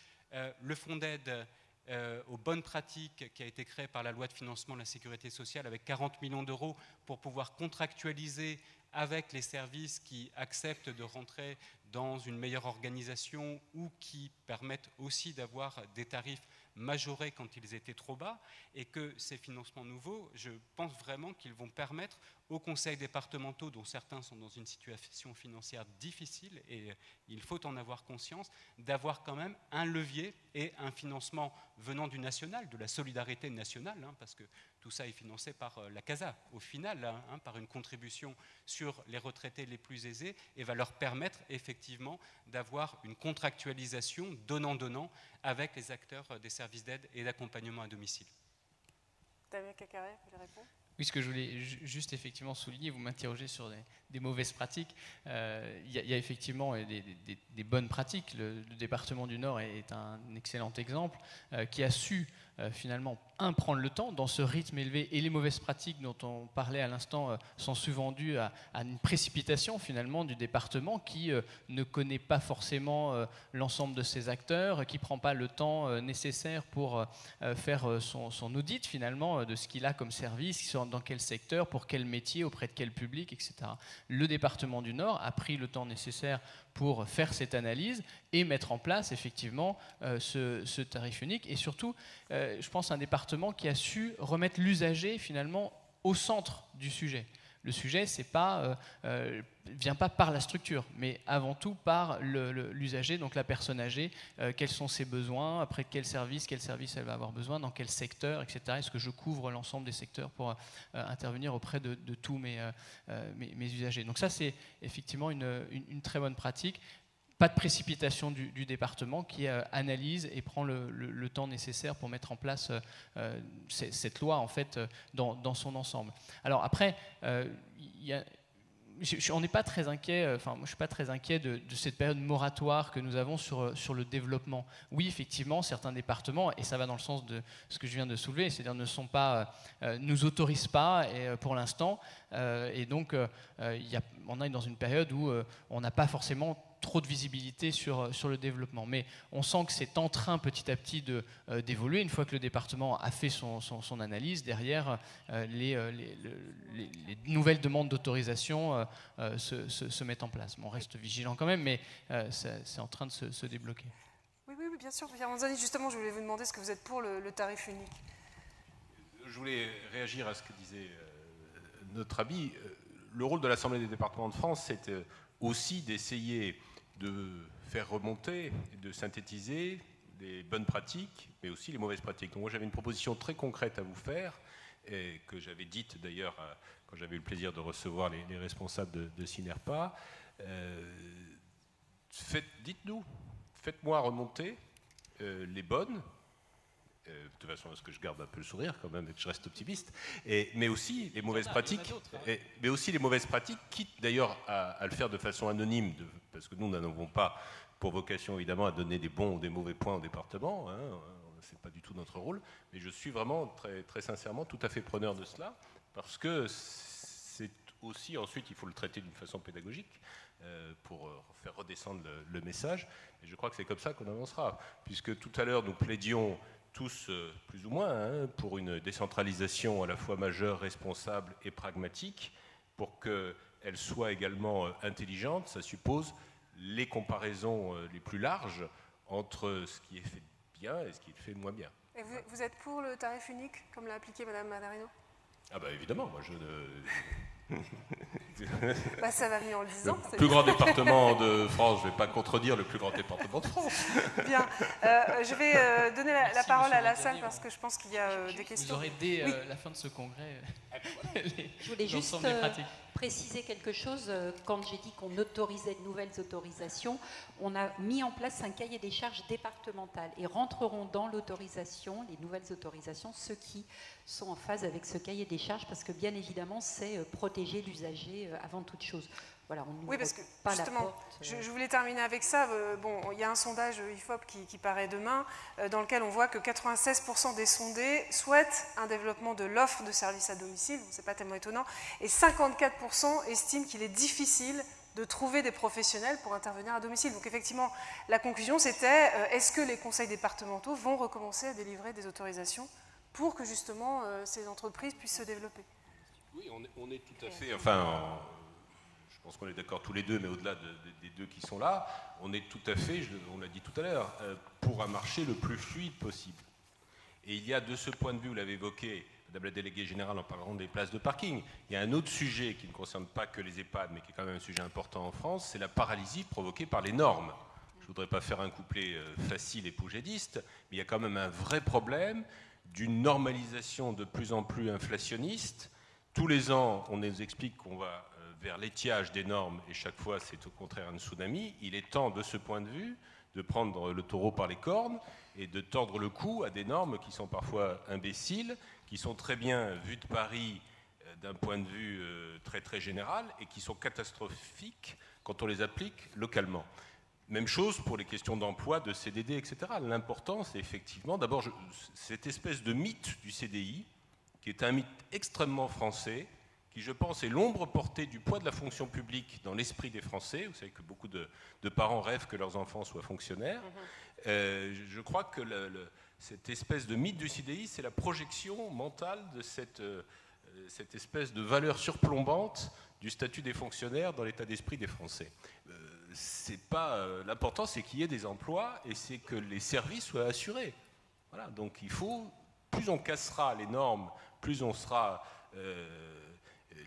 le fonds d'aide aux bonnes pratiques qui a été créé par la loi de financement de la sécurité sociale avec 40 millions d'euros pour pouvoir contractualiser avec les services qui acceptent de rentrer dans une meilleure organisation ou qui permettent aussi d'avoir des tarifs majorés quand ils étaient trop bas et que ces financements nouveaux, je pense vraiment qu'ils vont permettre aux conseils départementaux, dont certains sont dans une situation financière difficile et il faut en avoir conscience, d'avoir quand même un levier et un financement venant du national, de la solidarité nationale, parce que tout ça est financé par la CASA, au final, par une contribution sur les retraités les plus aisés et va leur permettre effectivement d'avoir une contractualisation donnant-donnant avec les acteurs des services d'aide et d'accompagnement à domicile. Damien Cacaré, vous voulez répondre ? Oui, ce que je voulais juste effectivement souligner, vous m'interrogez sur des mauvaises pratiques. Il y a effectivement des bonnes pratiques. Le département du Nord est un excellent exemple qui a su finalement, prendre le temps dans ce rythme élevé et les mauvaises pratiques dont on parlait à l'instant sont souvent dues à une précipitation finalement du département qui ne connaît pas forcément l'ensemble de ses acteurs, qui ne prend pas le temps nécessaire pour faire son audit finalement de ce qu'il a comme service, dans quel secteur, pour quel métier, auprès de quel public, etc. Le département du Nord a pris le temps nécessaire pour faire cette analyse et mettre en place effectivement ce tarif unique et surtout, je pense, un département qui a su remettre l'usager finalement au centre du sujet. Le sujet, vient pas par la structure, mais avant tout par l'usager, donc la personne âgée, quels sont ses besoins, après quel service elle va avoir besoin, dans quel secteur, etc. Est-ce que je couvre l'ensemble des secteurs pour intervenir auprès de tous mes usagers. Donc ça, c'est effectivement une très bonne pratique. Pas de précipitation du département qui analyse et prend le temps nécessaire pour mettre en place cette loi en fait dans son ensemble. Alors après, on n'est pas très inquiet, moi je ne suis pas très inquiet de cette période moratoire que nous avons sur le développement. Oui, effectivement, certains départements, et ça va dans le sens de ce que je viens de soulever, c'est-à-dire nous autorisent pas pour l'instant, et donc on est dans une période où on n'a pas forcément trop de visibilité sur le développement. Mais on sent que c'est en train petit à petit d'évoluer. Une fois que le département a fait son analyse, derrière, les nouvelles demandes d'autorisation se mettent en place. On reste vigilant quand même, mais c'est en train de se débloquer. Oui, bien sûr. Pierre Manzani, justement, je voulais vous demander, est-ce que vous êtes pour le tarif unique ? Je voulais réagir à ce que disait notre ami. Le rôle de l'Assemblée des départements de France, c'est aussi d'essayer de faire remonter, de synthétiser les bonnes pratiques, mais aussi les mauvaises pratiques. Donc moi, j'avais une proposition très concrète à vous faire, et que j'avais dite d'ailleurs quand j'avais eu le plaisir de recevoir les responsables de SINERPA. Dites-nous, faites-moi remonter les bonnes de toute façon, est-ce que je garde un peu le sourire quand même et que je reste optimiste, mais aussi les mauvaises pratiques, mais aussi les mauvaises pratiques, quitte d'ailleurs à le faire de façon anonyme, parce que nous n'avons pas pour vocation évidemment à donner des bons ou des mauvais points au département, hein, c'est pas du tout notre rôle, mais je suis vraiment très, très sincèrement tout à fait preneur de cela, parce que c'est aussi, ensuite, il faut le traiter d'une façon pédagogique pour faire redescendre le message, et je crois que c'est comme ça qu'on avancera, puisque tout à l'heure nous plaidions tous, plus ou moins, hein, pour une décentralisation à la fois majeure, responsable et pragmatique, pour qu'elle soit également intelligente, ça suppose les comparaisons les plus larges entre ce qui est fait bien et ce qui est fait moins bien. Et vous êtes pour le tarif unique, comme l'a appliqué Mme Manarino? Ah bah évidemment, moi je ne... Bah, ça va venir en le disant. Le plus grand département de France, je ne vais pas contredire le plus grand département de France. Bien. Je vais donner la parole à la salle parce que je pense qu'il y a des questions. Vous aurez dès la fin de ce congrès je voulais juste préciser quelque chose. Quand j'ai dit qu'on autorisait de nouvelles autorisations, on a mis en place un cahier des charges départemental et rentreront dans l'autorisation, les nouvelles autorisations, ceux qui sont en phase avec ce cahier des charges, parce que bien évidemment, c'est protéger l'usager avant toute chose. Voilà, on oui, parce que pas justement, la porte, je voulais terminer avec ça. Bon, il y a un sondage IFOP qui paraît demain, dans lequel on voit que 96% des sondés souhaitent un développement de l'offre de services à domicile, c'est pas tellement étonnant, et 54% estiment qu'il est difficile de trouver des professionnels pour intervenir à domicile. Donc effectivement, la conclusion c'était, est-ce que les conseils départementaux vont recommencer à délivrer des autorisations pour que justement ces entreprises puissent se développer? Oui, on est tout à fait... Enfin, je pense qu'on est d'accord tous les deux, mais au-delà des deux qui sont là, on est tout à fait, on l'a dit tout à l'heure, pour un marché le plus fluide possible. Et il y a de ce point de vue, vous l'avez évoqué, Madame la déléguée générale en parlant des places de parking, il y a un autre sujet qui ne concerne pas que les EHPAD, mais qui est quand même un sujet important en France, c'est la paralysie provoquée par les normes. Je ne voudrais pas faire un couplet facile et poujadiste, mais il y a quand même un vrai problème d'une normalisation de plus en plus inflationniste. Tous les ans, on nous explique qu'on va vers l'étiage des normes, et chaque fois c'est au contraire un tsunami. Il est temps, de ce point de vue, de prendre le taureau par les cornes et de tordre le cou à des normes qui sont parfois imbéciles, qui sont très bien vues de Paris d'un point de vue très très général, et qui sont catastrophiques quand on les applique localement. Même chose pour les questions d'emploi, de CDD, etc. L'important, c'est effectivement, d'abord, cette espèce de mythe du CDI, qui est un mythe extrêmement français, qui, je pense, est l'ombre portée du poids de la fonction publique dans l'esprit des Français. Vous savez que beaucoup de parents rêvent que leurs enfants soient fonctionnaires. Je crois que cette espèce de mythe du CDI, c'est la projection mentale de cette espèce de valeur surplombante du statut des fonctionnaires dans l'état d'esprit des Français. L'important, c'est qu'il y ait des emplois et c'est que les services soient assurés. Voilà, donc il faut, plus on cassera les normes, plus on sera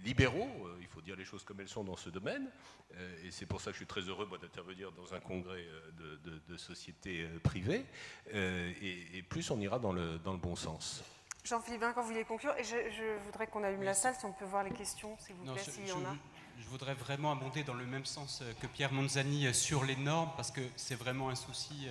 libéraux, il faut dire les choses comme elles sont dans ce domaine, et c'est pour ça que je suis très heureux d'intervenir dans un congrès de sociétés privées, et plus on ira dans le bon sens. Jean-Philippe, quand vous vouliez conclure, et je voudrais qu'on allume la salle, si on peut voir les questions, s'il vous plaît, s'il y en a. Je voudrais vraiment abonder dans le même sens que Pierre Monzani sur les normes, parce que c'est vraiment un souci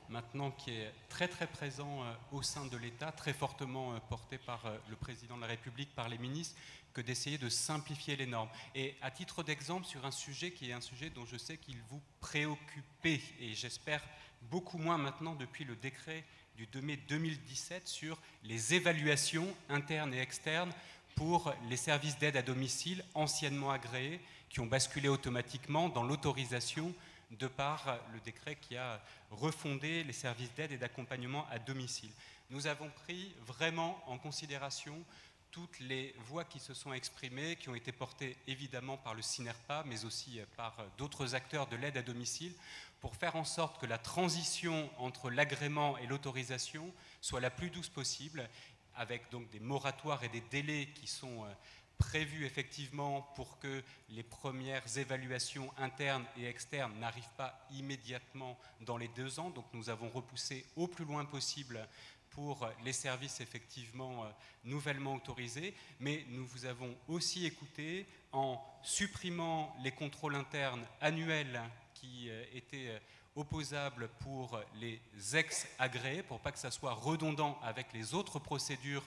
maintenant qui est très très présent au sein de l'État, très fortement porté par le président de la République, par les ministres, que d'essayer de simplifier les normes. Et à titre d'exemple, sur un sujet qui est un sujet dont je sais qu'il vous préoccupait, et j'espère beaucoup moins maintenant depuis le décret du 2 mai 2017 sur les évaluations internes et externes pour les services d'aide à domicile anciennement agréés, qui ont basculé automatiquement dans l'autorisation de par le décret qui a refondé les services d'aide et d'accompagnement à domicile. Nous avons pris vraiment en considération toutes les voix qui se sont exprimées, qui ont été portées évidemment par le CINERPA, mais aussi par d'autres acteurs de l'aide à domicile, pour faire en sorte que la transition entre l'agrément et l'autorisation soit la plus douce possible, avec donc des moratoires et des délais qui sont prévus effectivement pour que les premières évaluations internes et externes n'arrivent pas immédiatement dans les 2 ans. Donc nous avons repoussé au plus loin possible pour les services effectivement nouvellement autorisés, mais nous vous avons aussi écouté en supprimant les contrôles internes annuels qui étaient opposable pour les ex-agréés, pour pas que ça soit redondant avec les autres procédures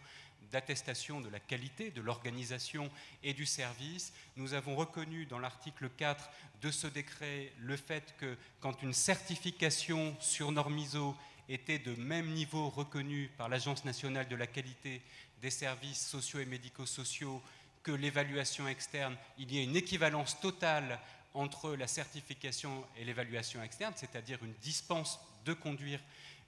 d'attestation de la qualité, de l'organisation et du service. Nous avons reconnu dans l'article 4 de ce décret le fait que quand une certification sur norme ISO était de même niveau reconnu par l'Agence nationale de la qualité des services sociaux et médico-sociaux que l'évaluation externe, il y a une équivalence totale entre la certification et l'évaluation externe, c'est-à-dire une dispense de conduire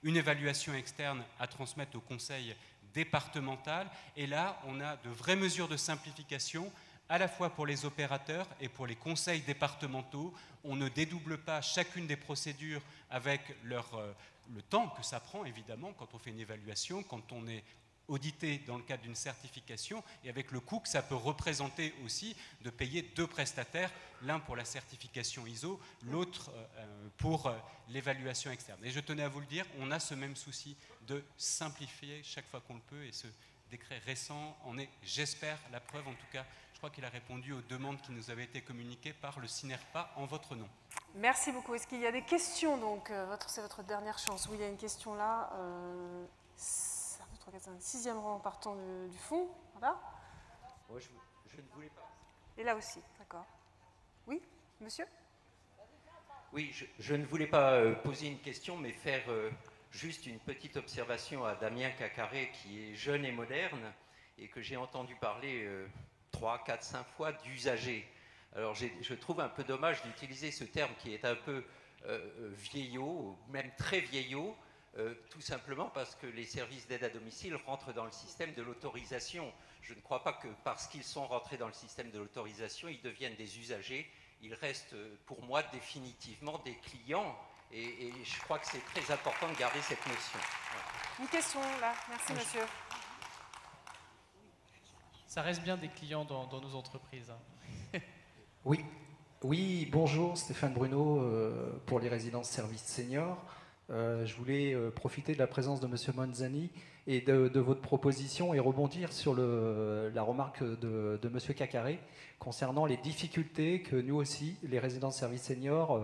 une évaluation externe à transmettre au conseil départemental. Et là, on a de vraies mesures de simplification, à la fois pour les opérateurs et pour les conseils départementaux. On ne dédouble pas chacune des procédures avec le temps que ça prend, évidemment, quand on fait une évaluation, quand on est audité dans le cadre d'une certification, et avec le coût que ça peut représenter aussi de payer 2 prestataires, l'un pour la certification ISO, l'autre pour l'évaluation externe. Et je tenais à vous le dire, on a ce même souci de simplifier chaque fois qu'on le peut, et ce décret récent en est, j'espère, la preuve. En tout cas, je crois qu'il a répondu aux demandes qui nous avaient été communiquées par le CINERPA en votre nom. Merci beaucoup. Est-ce qu'il y a des questions? Donc, c'est votre dernière chance. Oui, il y a une question là. 6e rang en partant du fond. Voilà. Moi, je ne voulais pas. Et là aussi, d'accord. Oui, monsieur? Oui, je ne voulais pas poser une question, mais faire juste une petite observation à Damien Cacaré, qui est jeune et moderne, et que j'ai entendu parler 3, 4, 5 fois d'usager. Alors, je trouve un peu dommage d'utiliser ce terme qui est un peu vieillot, même très vieillot, tout simplement parce que les services d'aide à domicile rentrent dans le système de l'autorisation. Je ne crois pas que parce qu'ils sont rentrés dans le système de l'autorisation, ils deviennent des usagers. Ils restent, pour moi, définitivement des clients. Et je crois que c'est très important de garder cette notion. Voilà. Une question là. Merci, monsieur. Ça reste bien des clients dans nos entreprises. Oui, bonjour, Stéphane Bruno pour les résidences services seniors. Je voulais profiter de la présence de M. Monzani et de votre proposition et rebondir sur la remarque de M. Cacaré concernant les difficultés que nous aussi, les résidences services seniors,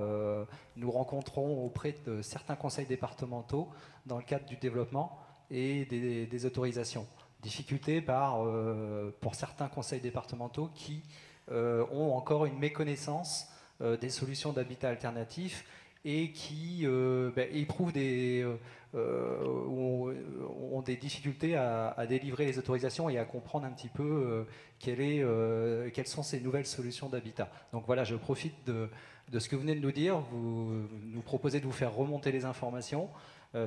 nous rencontrons auprès de certains conseils départementaux dans le cadre du développement et des autorisations. Difficultés pour certains conseils départementaux qui ont encore une méconnaissance des solutions d'habitat alternatif et qui éprouvent ont des difficultés à délivrer les autorisations et à comprendre un petit peu quelles sont ces nouvelles solutions d'habitat. Donc voilà, je profite de ce que vous venez de nous dire. Vous nous proposez de vous faire remonter les informations.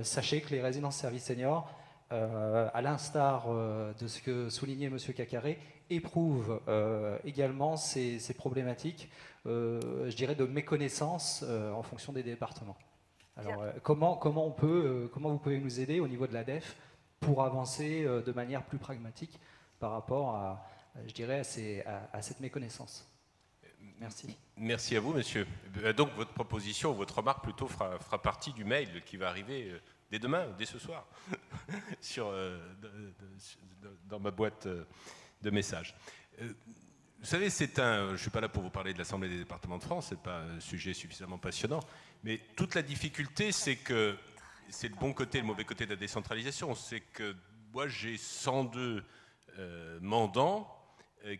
Sachez que les résidences services seniors, à l'instar de ce que soulignait M. Cacaré, éprouvent également ces problématiques, je dirais, de méconnaissance en fonction des départements. Alors, comment vous pouvez nous aider au niveau de l'ADEF pour avancer de manière plus pragmatique par rapport à cette méconnaissance? Merci. Merci à vous, monsieur. Donc, votre proposition, votre remarque plutôt fera partie du mail qui va arriver dès demain, dès ce soir, dans ma boîte de messages. Vous savez, je ne suis pas là pour vous parler de l'Assemblée des départements de France, ce n'est pas un sujet suffisamment passionnant, mais toute la difficulté, c'est que c'est le bon côté et le mauvais côté de la décentralisation. C'est que moi, j'ai 102 mandants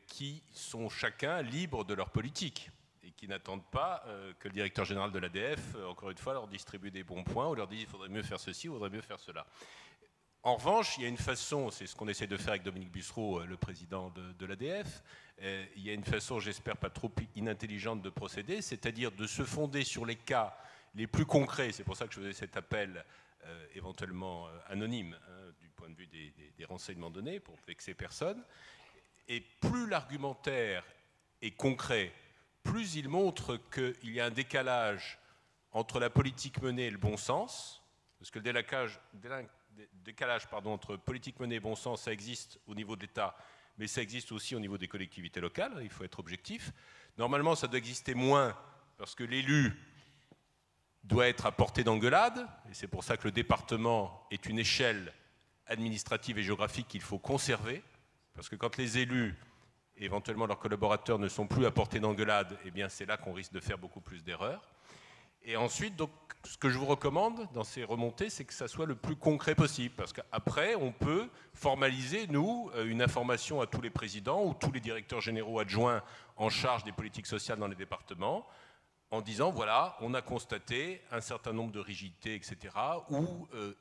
qui sont chacun libres de leur politique et qui n'attendent pas que le directeur général de l'ADF, encore une fois, leur distribue des bons points ou leur dise il faudrait mieux faire ceci ou il faudrait mieux faire cela. En revanche, il y a une façon, c'est ce qu'on essaie de faire avec Dominique Bussereau, le président de l'ADF, il y a une façon, j'espère pas trop inintelligente de procéder, c'est-à-dire de se fonder sur les cas les plus concrets, c'est pour ça que je faisais cet appel éventuellement anonyme, du point de vue des renseignements donnés, pour vexer personne, et plus l'argumentaire est concret, plus il montre qu'il y a un décalage entre la politique menée et le bon sens, parce que le décalage entre politique menée et bon sens, ça existe au niveau de l'État, mais ça existe aussi au niveau des collectivités locales, il faut être objectif. Normalement, ça doit exister moins, parce que l'élu doit être à portée d'engueulade, et c'est pour ça que le département est une échelle administrative et géographique qu'il faut conserver, parce que quand les élus, et éventuellement leurs collaborateurs, ne sont plus à portée d'engueulade, eh bien c'est là qu'on risque de faire beaucoup plus d'erreurs. Et ensuite, donc, ce que je vous recommande dans ces remontées, c'est que ça soit le plus concret possible, parce qu'après, on peut formaliser, nous, une information à tous les présidents ou tous les directeurs généraux adjoints en charge des politiques sociales dans les départements, en disant, voilà, on a constaté un certain nombre de rigidités, etc.,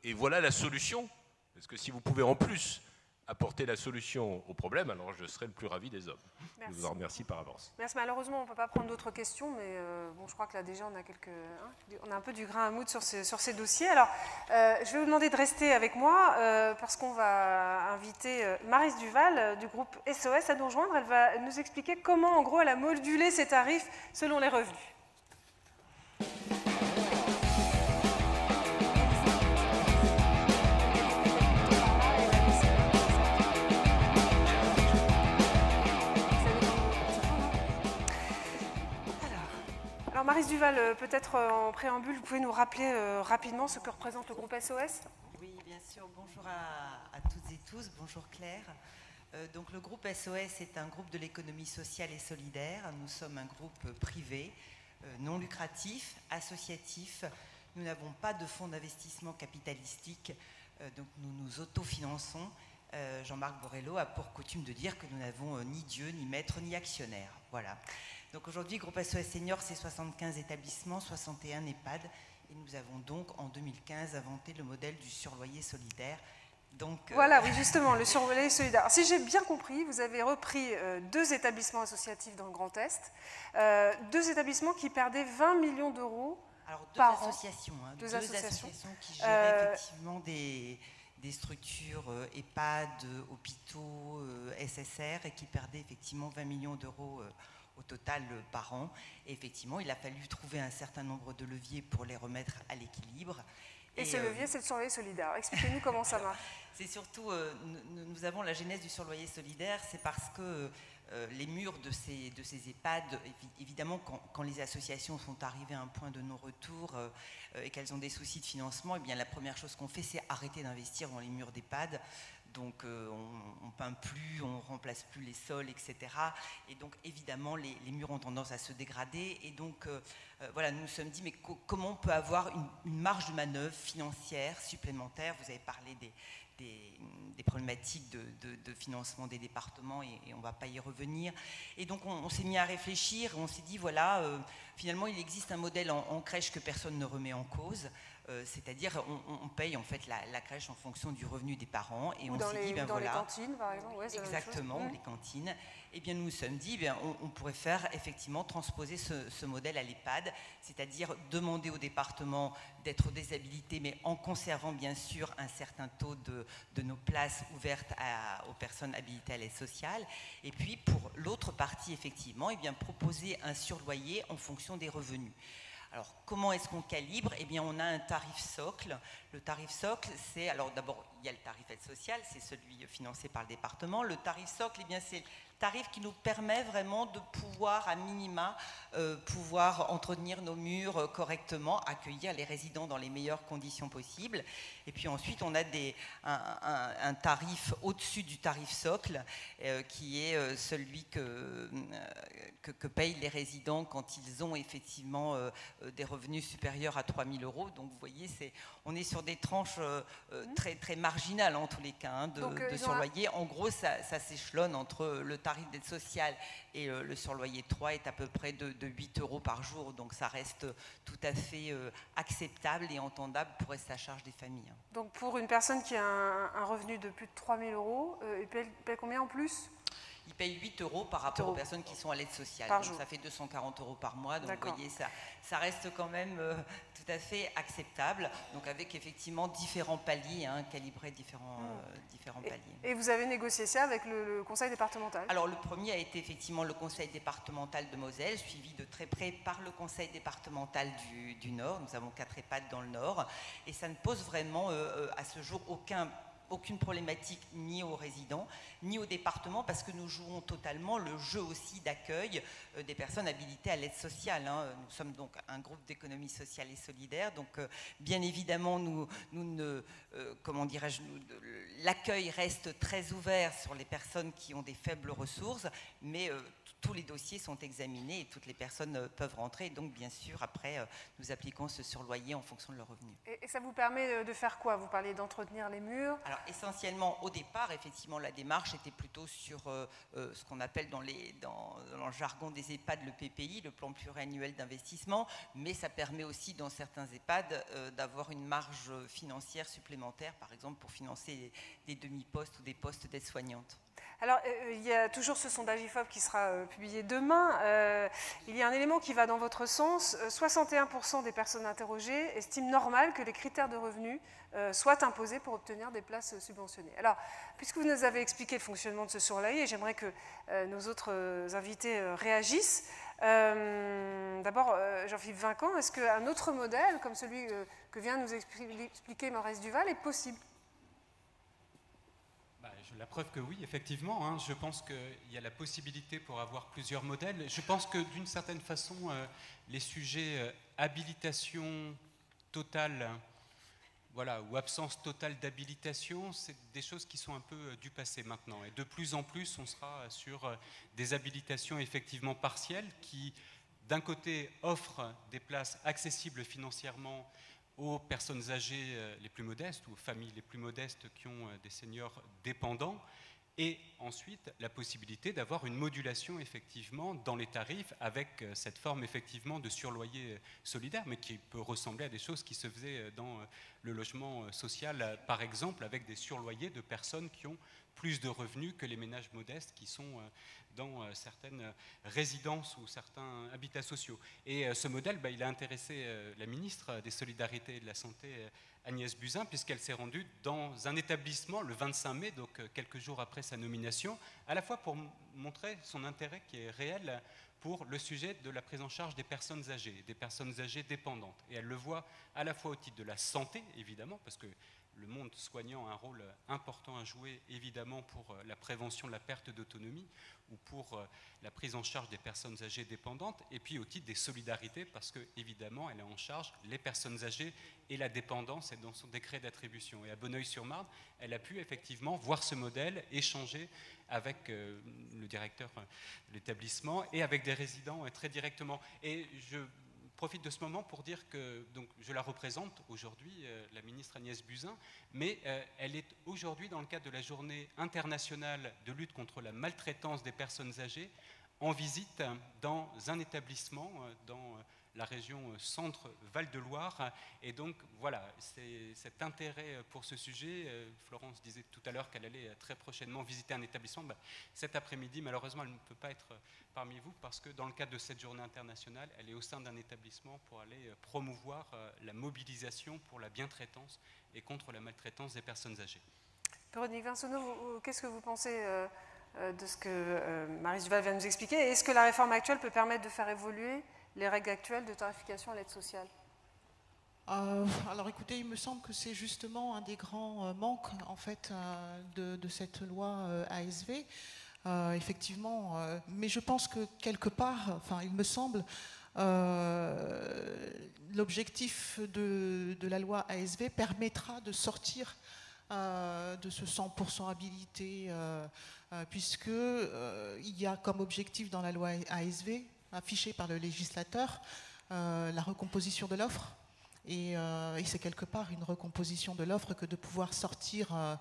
et voilà la solution. Parce que si vous pouvez en plus apporter la solution au problème, alors je serai le plus ravi des hommes. Merci. Je vous en remercie par avance. Merci. Malheureusement, on ne peut pas prendre d'autres questions, mais bon, je crois que là déjà, on a un peu du grain à moudre sur ces dossiers. Alors, je vais vous demander de rester avec moi, parce qu'on va inviter Maryse Duval du groupe SOS à nous rejoindre. Elle va nous expliquer comment, en gros, elle a modulé ses tarifs selon les revenus. Alors Maryse Duval, peut-être en préambule, vous pouvez nous rappeler rapidement ce que représente le groupe SOS? Oui, bien sûr. Bonjour à toutes et tous. Bonjour Claire. Donc le groupe SOS est un groupe de l'économie sociale et solidaire. Nous sommes un groupe privé, non lucratif, associatif. Nous n'avons pas de fonds d'investissement capitalistique, donc nous nous autofinançons. Jean-Marc Borrello a pour coutume de dire que nous n'avons ni Dieu, ni maître, ni actionnaire. Voilà. Donc aujourd'hui, groupe SOS Senior, c'est 75 établissements, 61 EHPAD. Et nous avons donc, en 2015, inventé le modèle du surloyer solidaire. Donc, voilà, oui, justement, le surloyer solidaire. Alors, si j'ai bien compris, vous avez repris 2 établissements associatifs dans le Grand Est, 2 établissements qui perdaient 20 millions d'euros par an. Hein, deux associations qui géraient effectivement des structures EHPAD, hôpitaux, SSR, et qui perdaient effectivement 20 millions d'euros au total par an. Et effectivement, il a fallu trouver un certain nombre de leviers pour les remettre à l'équilibre. Et ce levier, c'est le surloyer solidaire. Expliquez-nous comment ça marche. C'est surtout, nous avons la genèse du surloyer solidaire, c'est parce que les murs de ces EHPAD, évidemment, quand les associations sont arrivées à un point de non-retour et qu'elles ont des soucis de financement, eh bien, la première chose qu'on fait, c'est arrêter d'investir dans les murs d'EHPAD. Donc on ne peint plus, on ne remplace plus les sols, etc. Et donc évidemment les murs ont tendance à se dégrader. Et donc voilà, nous nous sommes dit, mais comment on peut avoir une marge de manœuvre financière supplémentaire? Vous avez parlé des problématiques de financement des départements et on ne va pas y revenir. Et donc on s'est mis à réfléchir, on s'est dit, voilà, finalement il existe un modèle en crèche que personne ne remet en cause. C'est-à-dire on paye en fait la crèche en fonction du revenu des parents et ou on s'est dit ben voilà, les cantines par exemple, ouais, exactement, les cantines. Et bien nous nous sommes dit ben on pourrait faire effectivement transposer ce modèle à l'EHPAD, c'est-à-dire demander au département d'être déshabilité, mais en conservant bien sûr un certain taux de nos places ouvertes aux personnes habilitées à l'aide sociale. Et puis pour l'autre partie effectivement, et bien proposer un surloyer en fonction des revenus. Alors, comment est-ce qu'on calibre? Eh bien, on a un tarif socle. Le tarif socle, c'est... Alors, d'abord, il y a le tarif aide sociale, c'est celui financé par le département. Le tarif socle, eh bien, c'est le tarif qui nous permet vraiment de pouvoir, à minima, pouvoir entretenir nos murs correctement, accueillir les résidents dans les meilleures conditions possibles. Et puis ensuite, on a un tarif au-dessus du tarif socle, qui est celui que payent les résidents quand ils ont effectivement des revenus supérieurs à 3 000 €. Donc vous voyez, on est sur des tranches très, très marginales en tous les cas, hein, de surloyer. En gros, ça s'échelonne entre le tarif d'aide sociale et le surloyer 3 est à peu près de 8 € par jour. Donc ça reste tout à fait acceptable et entendable pour rester à charge des familles. Donc pour une personne qui a un revenu de plus de 3 000 €, il paye combien en plus? Il paye 8 € par rapport aux personnes qui sont à l'aide sociale. Donc ça fait 240 € par mois. Donc vous voyez, ça reste quand même tout à fait acceptable. Donc avec effectivement différents paliers, hein, calibrés différents paliers. Et vous avez négocié ça avec le conseil départemental? Alors le premier a été effectivement le conseil départemental de Moselle, suivi de très près par le conseil départemental du Nord. Nous avons 4 EHPAD dans le Nord. Et ça ne pose vraiment à ce jour aucun aucune problématique ni aux résidents, ni aux départements, parce que nous jouons totalement le jeu aussi d'accueil des personnes habilitées à l'aide sociale. Nous sommes donc un groupe d'économie sociale et solidaire, donc bien évidemment, l'accueil reste très ouvert sur les personnes qui ont des faibles ressources, mais tous les dossiers sont examinés et toutes les personnes peuvent rentrer. Et donc, bien sûr, après, nous appliquons ce surloyer en fonction de leurs revenus. Et ça vous permet de faire quoi? Vous parlez d'entretenir les murs? Alors, essentiellement, au départ, effectivement, la démarche était plutôt sur ce qu'on appelle dans le jargon des EHPAD le PPI, le plan pluriannuel d'investissement, mais ça permet aussi, dans certains EHPAD, d'avoir une marge financière supplémentaire, par exemple, pour financer des demi-postes ou des postes d'aide-soignante. Alors, il y a toujours ce sondage IFOP qui sera publié demain. Il y a un élément qui va dans votre sens. 61% des personnes interrogées estiment normal que les critères de revenus soient imposés pour obtenir des places subventionnées. Alors, puisque vous nous avez expliqué le fonctionnement de ce surloyer, j'aimerais que nos autres invités réagissent. D'abord, Jean-Philippe Vinquant, est-ce qu'un autre modèle, comme celui que vient de nous expliquer Maurice Duval, est possible? La preuve que oui, effectivement. Je pense qu'il y a la possibilité pour avoir plusieurs modèles. Je pense que d'une certaine façon, les sujets habilitation totale, ou absence totale d'habilitation, c'est des choses qui sont un peu du passé maintenant. Et de plus en plus, on sera sur des habilitations effectivement partielles qui, d'un côté, offrent des places accessibles financièrement aux personnes âgées les plus modestes ou aux familles les plus modestes qui ont des seniors dépendants, et ensuite la possibilité d'avoir une modulation effectivement dans les tarifs avec cette forme effectivement de surloyer solidaire, mais qui peut ressembler à des choses qui se faisaient dans le logement social, par exemple, avec des surloyers de personnes qui ont plus de revenus que les ménages modestes qui sont dans certaines résidences ou certains habitats sociaux. Et ce modèle, il a intéressé la ministre des Solidarités et de la Santé, Agnès Buzyn, puisqu'elle s'est rendue dans un établissement le 25 mai, donc quelques jours après sa nomination, à la fois pour montrer son intérêt qui est réel pour le sujet de la prise en charge des personnes âgées dépendantes. Et elle le voit à la fois au titre de la santé, évidemment, parce que le monde soignant a un rôle important à jouer, évidemment, pour la prévention de la perte d'autonomie ou pour la prise en charge des personnes âgées dépendantes, et puis au titre des solidarités, parce que, évidemment, elle a en charge les personnes âgées et la dépendance, et dans son décret d'attribution. Et à Bonneuil-sur-Marne, elle a pu effectivement voir ce modèle, échanger avec le directeur de l'établissement et avec des résidents très directement. Et je profite de ce moment pour dire que donc, je la représente aujourd'hui, la ministre Agnès Buzyn, mais elle est aujourd'hui dans le cadre de la journée internationale de lutte contre la maltraitance des personnes âgées en visite dans un établissement dans la région Centre-Val-de-Loire. Et donc voilà, c'est cet intérêt pour ce sujet. Florence disait tout à l'heure qu'elle allait très prochainement visiter un établissement. Cet après-midi, malheureusement, elle ne peut pas être parmi vous parce que dans le cadre de cette journée internationale, elle est au sein d'un établissement pour aller promouvoir la mobilisation pour la bientraitance et contre la maltraitance des personnes âgées. Véronique Vinsonneau, qu'est-ce que vous pensez de ce que Maryse Duval vient de nous expliquer? Est-ce que la réforme actuelle peut permettre de faire évoluer les règles actuelles de tarification à l'aide sociale? Alors écoutez, il me semble que c'est justement un des grands manques en fait de cette loi ASV. Effectivement, mais je pense que quelque part, il me semble, l'objectif de la loi ASV permettra de sortir de ce 100% habilité, puisque il y a comme objectif dans la loi ASV, affiché par le législateur, la recomposition de l'offre. Et c'est quelque part une recomposition de l'offre que de pouvoir sortir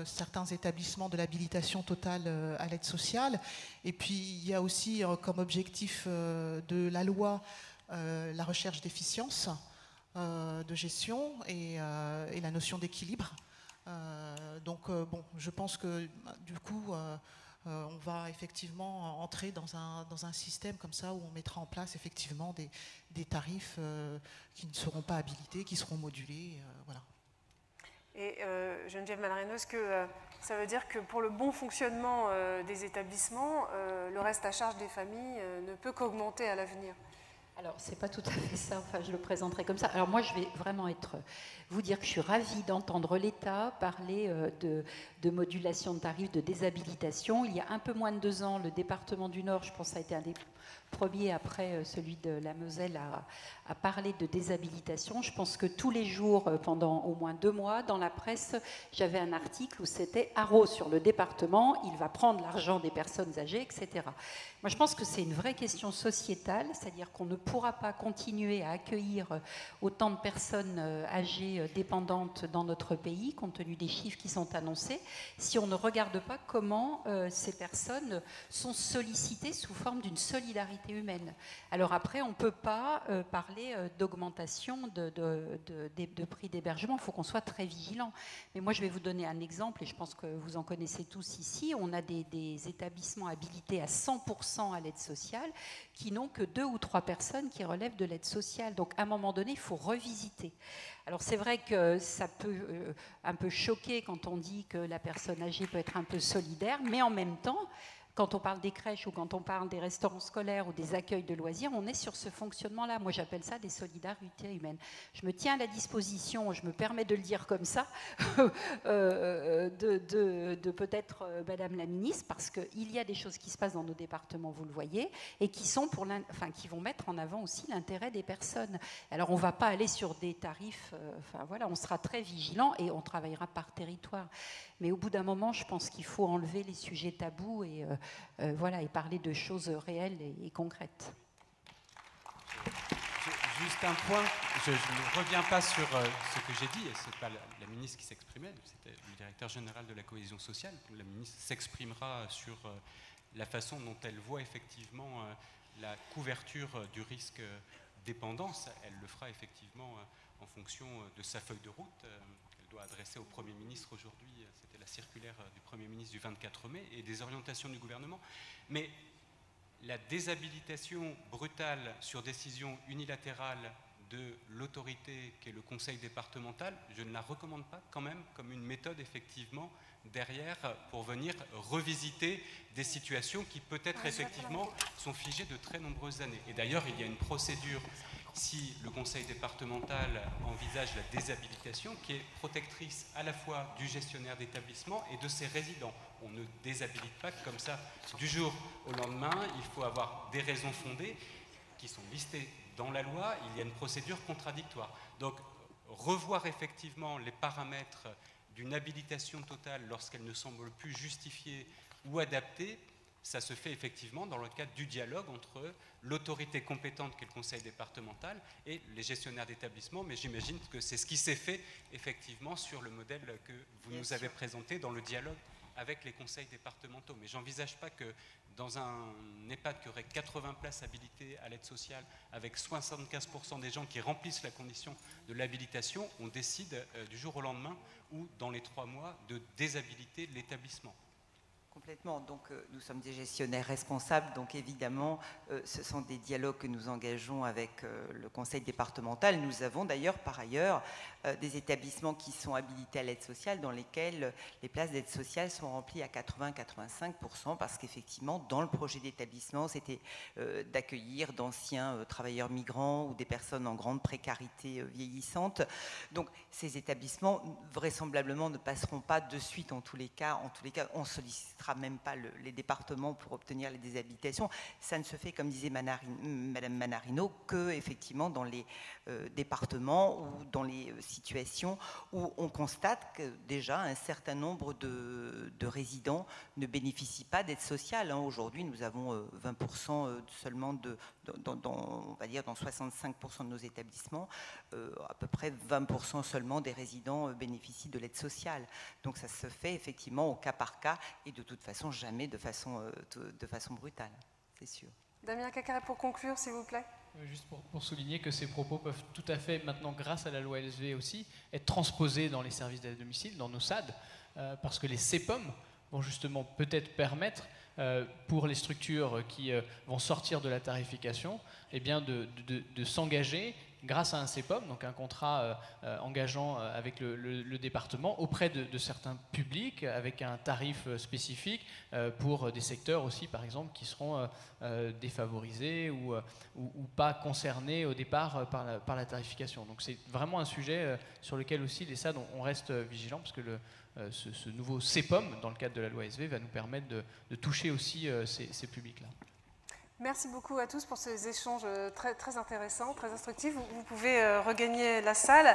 certains établissements de l'habilitation totale à l'aide sociale. Et puis il y a aussi comme objectif de la loi la recherche d'efficience de gestion et la notion d'équilibre. Donc je pense que du coup on va effectivement entrer dans un système comme ça où on mettra en place effectivement des tarifs qui ne seront pas habilités, qui seront modulés, voilà. Et Geneviève Malreno, est-ce que ça veut dire que pour le bon fonctionnement des établissements, le reste à charge des familles ne peut qu'augmenter à l'avenir? Alors, c'est pas tout à fait ça, enfin, je le présenterai comme ça. Alors, moi, je vais vraiment vous dire que je suis ravie d'entendre l'État parler de modulation de tarifs, de déshabilitation. Il y a un peu moins de 2 ans, le département du Nord, je pense, a été un des premiers, après celui de la Moselle, à parler de déshabilitation. Je pense que tous les jours, pendant au moins 2 mois, dans la presse, j'avais un article où c'était haro sur le département, il va prendre l'argent des personnes âgées, etc. Moi, je pense que c'est une vraie question sociétale, c'est-à-dire qu'on ne pourra pas continuer à accueillir autant de personnes âgées dépendantes dans notre pays, compte tenu des chiffres qui sont annoncés, si on ne regarde pas comment ces personnes sont sollicitées sous forme d'une solidarité humaine. Alors après, on ne peut pas parler d'augmentation de prix d'hébergement, il faut qu'on soit très vigilant. Mais moi, je vais vous donner un exemple, et je pense que vous en connaissez tous ici. On a des établissements habilités à 100% à l'aide sociale qui n'ont que 2 ou 3 personnes qui relèvent de l'aide sociale. Donc, à un moment donné, il faut revisiter. Alors, c'est vrai que ça peut un peu choquer quand on dit que la personne âgée peut être un peu solidaire, mais en même temps, quand on parle des crèches ou quand on parle des restaurants scolaires ou des accueils de loisirs, on est sur ce fonctionnement-là. Moi, j'appelle ça des solidarités humaines. Je me tiens à la disposition, je me permets de le dire comme ça, de peut-être Madame la Ministre, parce qu'il y a des choses qui se passent dans nos départements, vous le voyez, et qui vont mettre en avant aussi l'intérêt des personnes. Alors, on ne va pas aller sur des tarifs, on sera très vigilants et on travaillera par territoire. Mais au bout d'un moment, je pense qu'il faut enlever les sujets tabous et parler de choses réelles et concrètes. Juste un point, je ne reviens pas sur ce que j'ai dit, et ce n'est pas la ministre qui s'exprimait, c'était le directeur général de la cohésion sociale. La ministre s'exprimera sur la façon dont elle voit effectivement la couverture du risque dépendance. Elle le fera effectivement en fonction de sa feuille de route. Elle doit adresser au Premier ministre aujourd'hui, c'était la circulaire du Premier ministre du 24 mai, et des orientations du gouvernement. Mais la déshabilitation brutale sur décision unilatérale de l'autorité qu'est le conseil départemental, je ne la recommande pas quand même comme une méthode effectivement derrière pour venir revisiter des situations qui peut-être effectivement sont figées de très nombreuses années. Et d'ailleurs, il y a une procédure, si le conseil départemental envisage la déshabilitation, qui est protectrice à la fois du gestionnaire d'établissement et de ses résidents. On ne déshabilite pas comme ça du jour au lendemain, il faut avoir des raisons fondées qui sont listées dans la loi, il y a une procédure contradictoire. Donc, revoir effectivement les paramètres d'une habilitation totale lorsqu'elle ne semble plus justifiée ou adaptée, ça se fait effectivement dans le cadre du dialogue entre l'autorité compétente qu'est le conseil départemental et les gestionnaires d'établissement, mais j'imagine que c'est ce qui s'est fait effectivement sur le modèle que vous nous avez présenté dans le dialogue avec les conseils départementaux. Mais j'envisage pas que dans un EHPAD qui aurait 80 places habilitées à l'aide sociale, avec 75% des gens qui remplissent la condition de l'habilitation, on décide du jour au lendemain ou dans les 3 mois de déshabiliter l'établissement. Complètement. Donc, nous sommes des gestionnaires responsables. Donc, évidemment, ce sont des dialogues que nous engageons avec le conseil départemental. Nous avons d'ailleurs, par ailleurs, des établissements qui sont habilités à l'aide sociale dans lesquels les places d'aide sociale sont remplies à 80-85% parce qu'effectivement, dans le projet d'établissement, c'était d'accueillir d'anciens travailleurs migrants ou des personnes en grande précarité vieillissante. Donc, ces établissements, vraisemblablement, ne passeront pas de suite en tous les cas. En tous les cas, on sollicitera même pas les départements pour obtenir les déshabilitations. Ça ne se fait, comme disait Madame Manarino, que effectivement dans les départements ou dans les situations où on constate que déjà un certain nombre de résidents ne bénéficient pas d'aide sociale. Aujourd'hui, nous avons 20% seulement on va dire dans 65% de nos établissements, à peu près 20% seulement des résidents bénéficient de l'aide sociale. Donc ça se fait effectivement au cas par cas et de toute façon jamais de façon brutale, c'est sûr. Damien Cacaré, pour conclure, s'il vous plaît. Juste pour souligner que ces propos peuvent tout à fait maintenant, grâce à la loi LSV aussi, être transposés dans les services d'aide à domicile, dans nos SAD, parce que les CEPOM vont justement peut-être permettre pour les structures qui vont sortir de la tarification, eh bien de s'engager grâce à un CEPOM, donc un contrat engageant avec le département auprès de certains publics, avec un tarif spécifique pour des secteurs aussi, par exemple, qui seront défavorisés ou pas concernés au départ par la tarification. Donc c'est vraiment un sujet sur lequel aussi les SAD, on reste vigilants, parce que ce nouveau CEPOM, dans le cadre de la loi SV, va nous permettre de toucher aussi ces publics-là. Merci beaucoup à tous pour ces échanges très intéressants, très instructifs. Vous pouvez regagner la salle.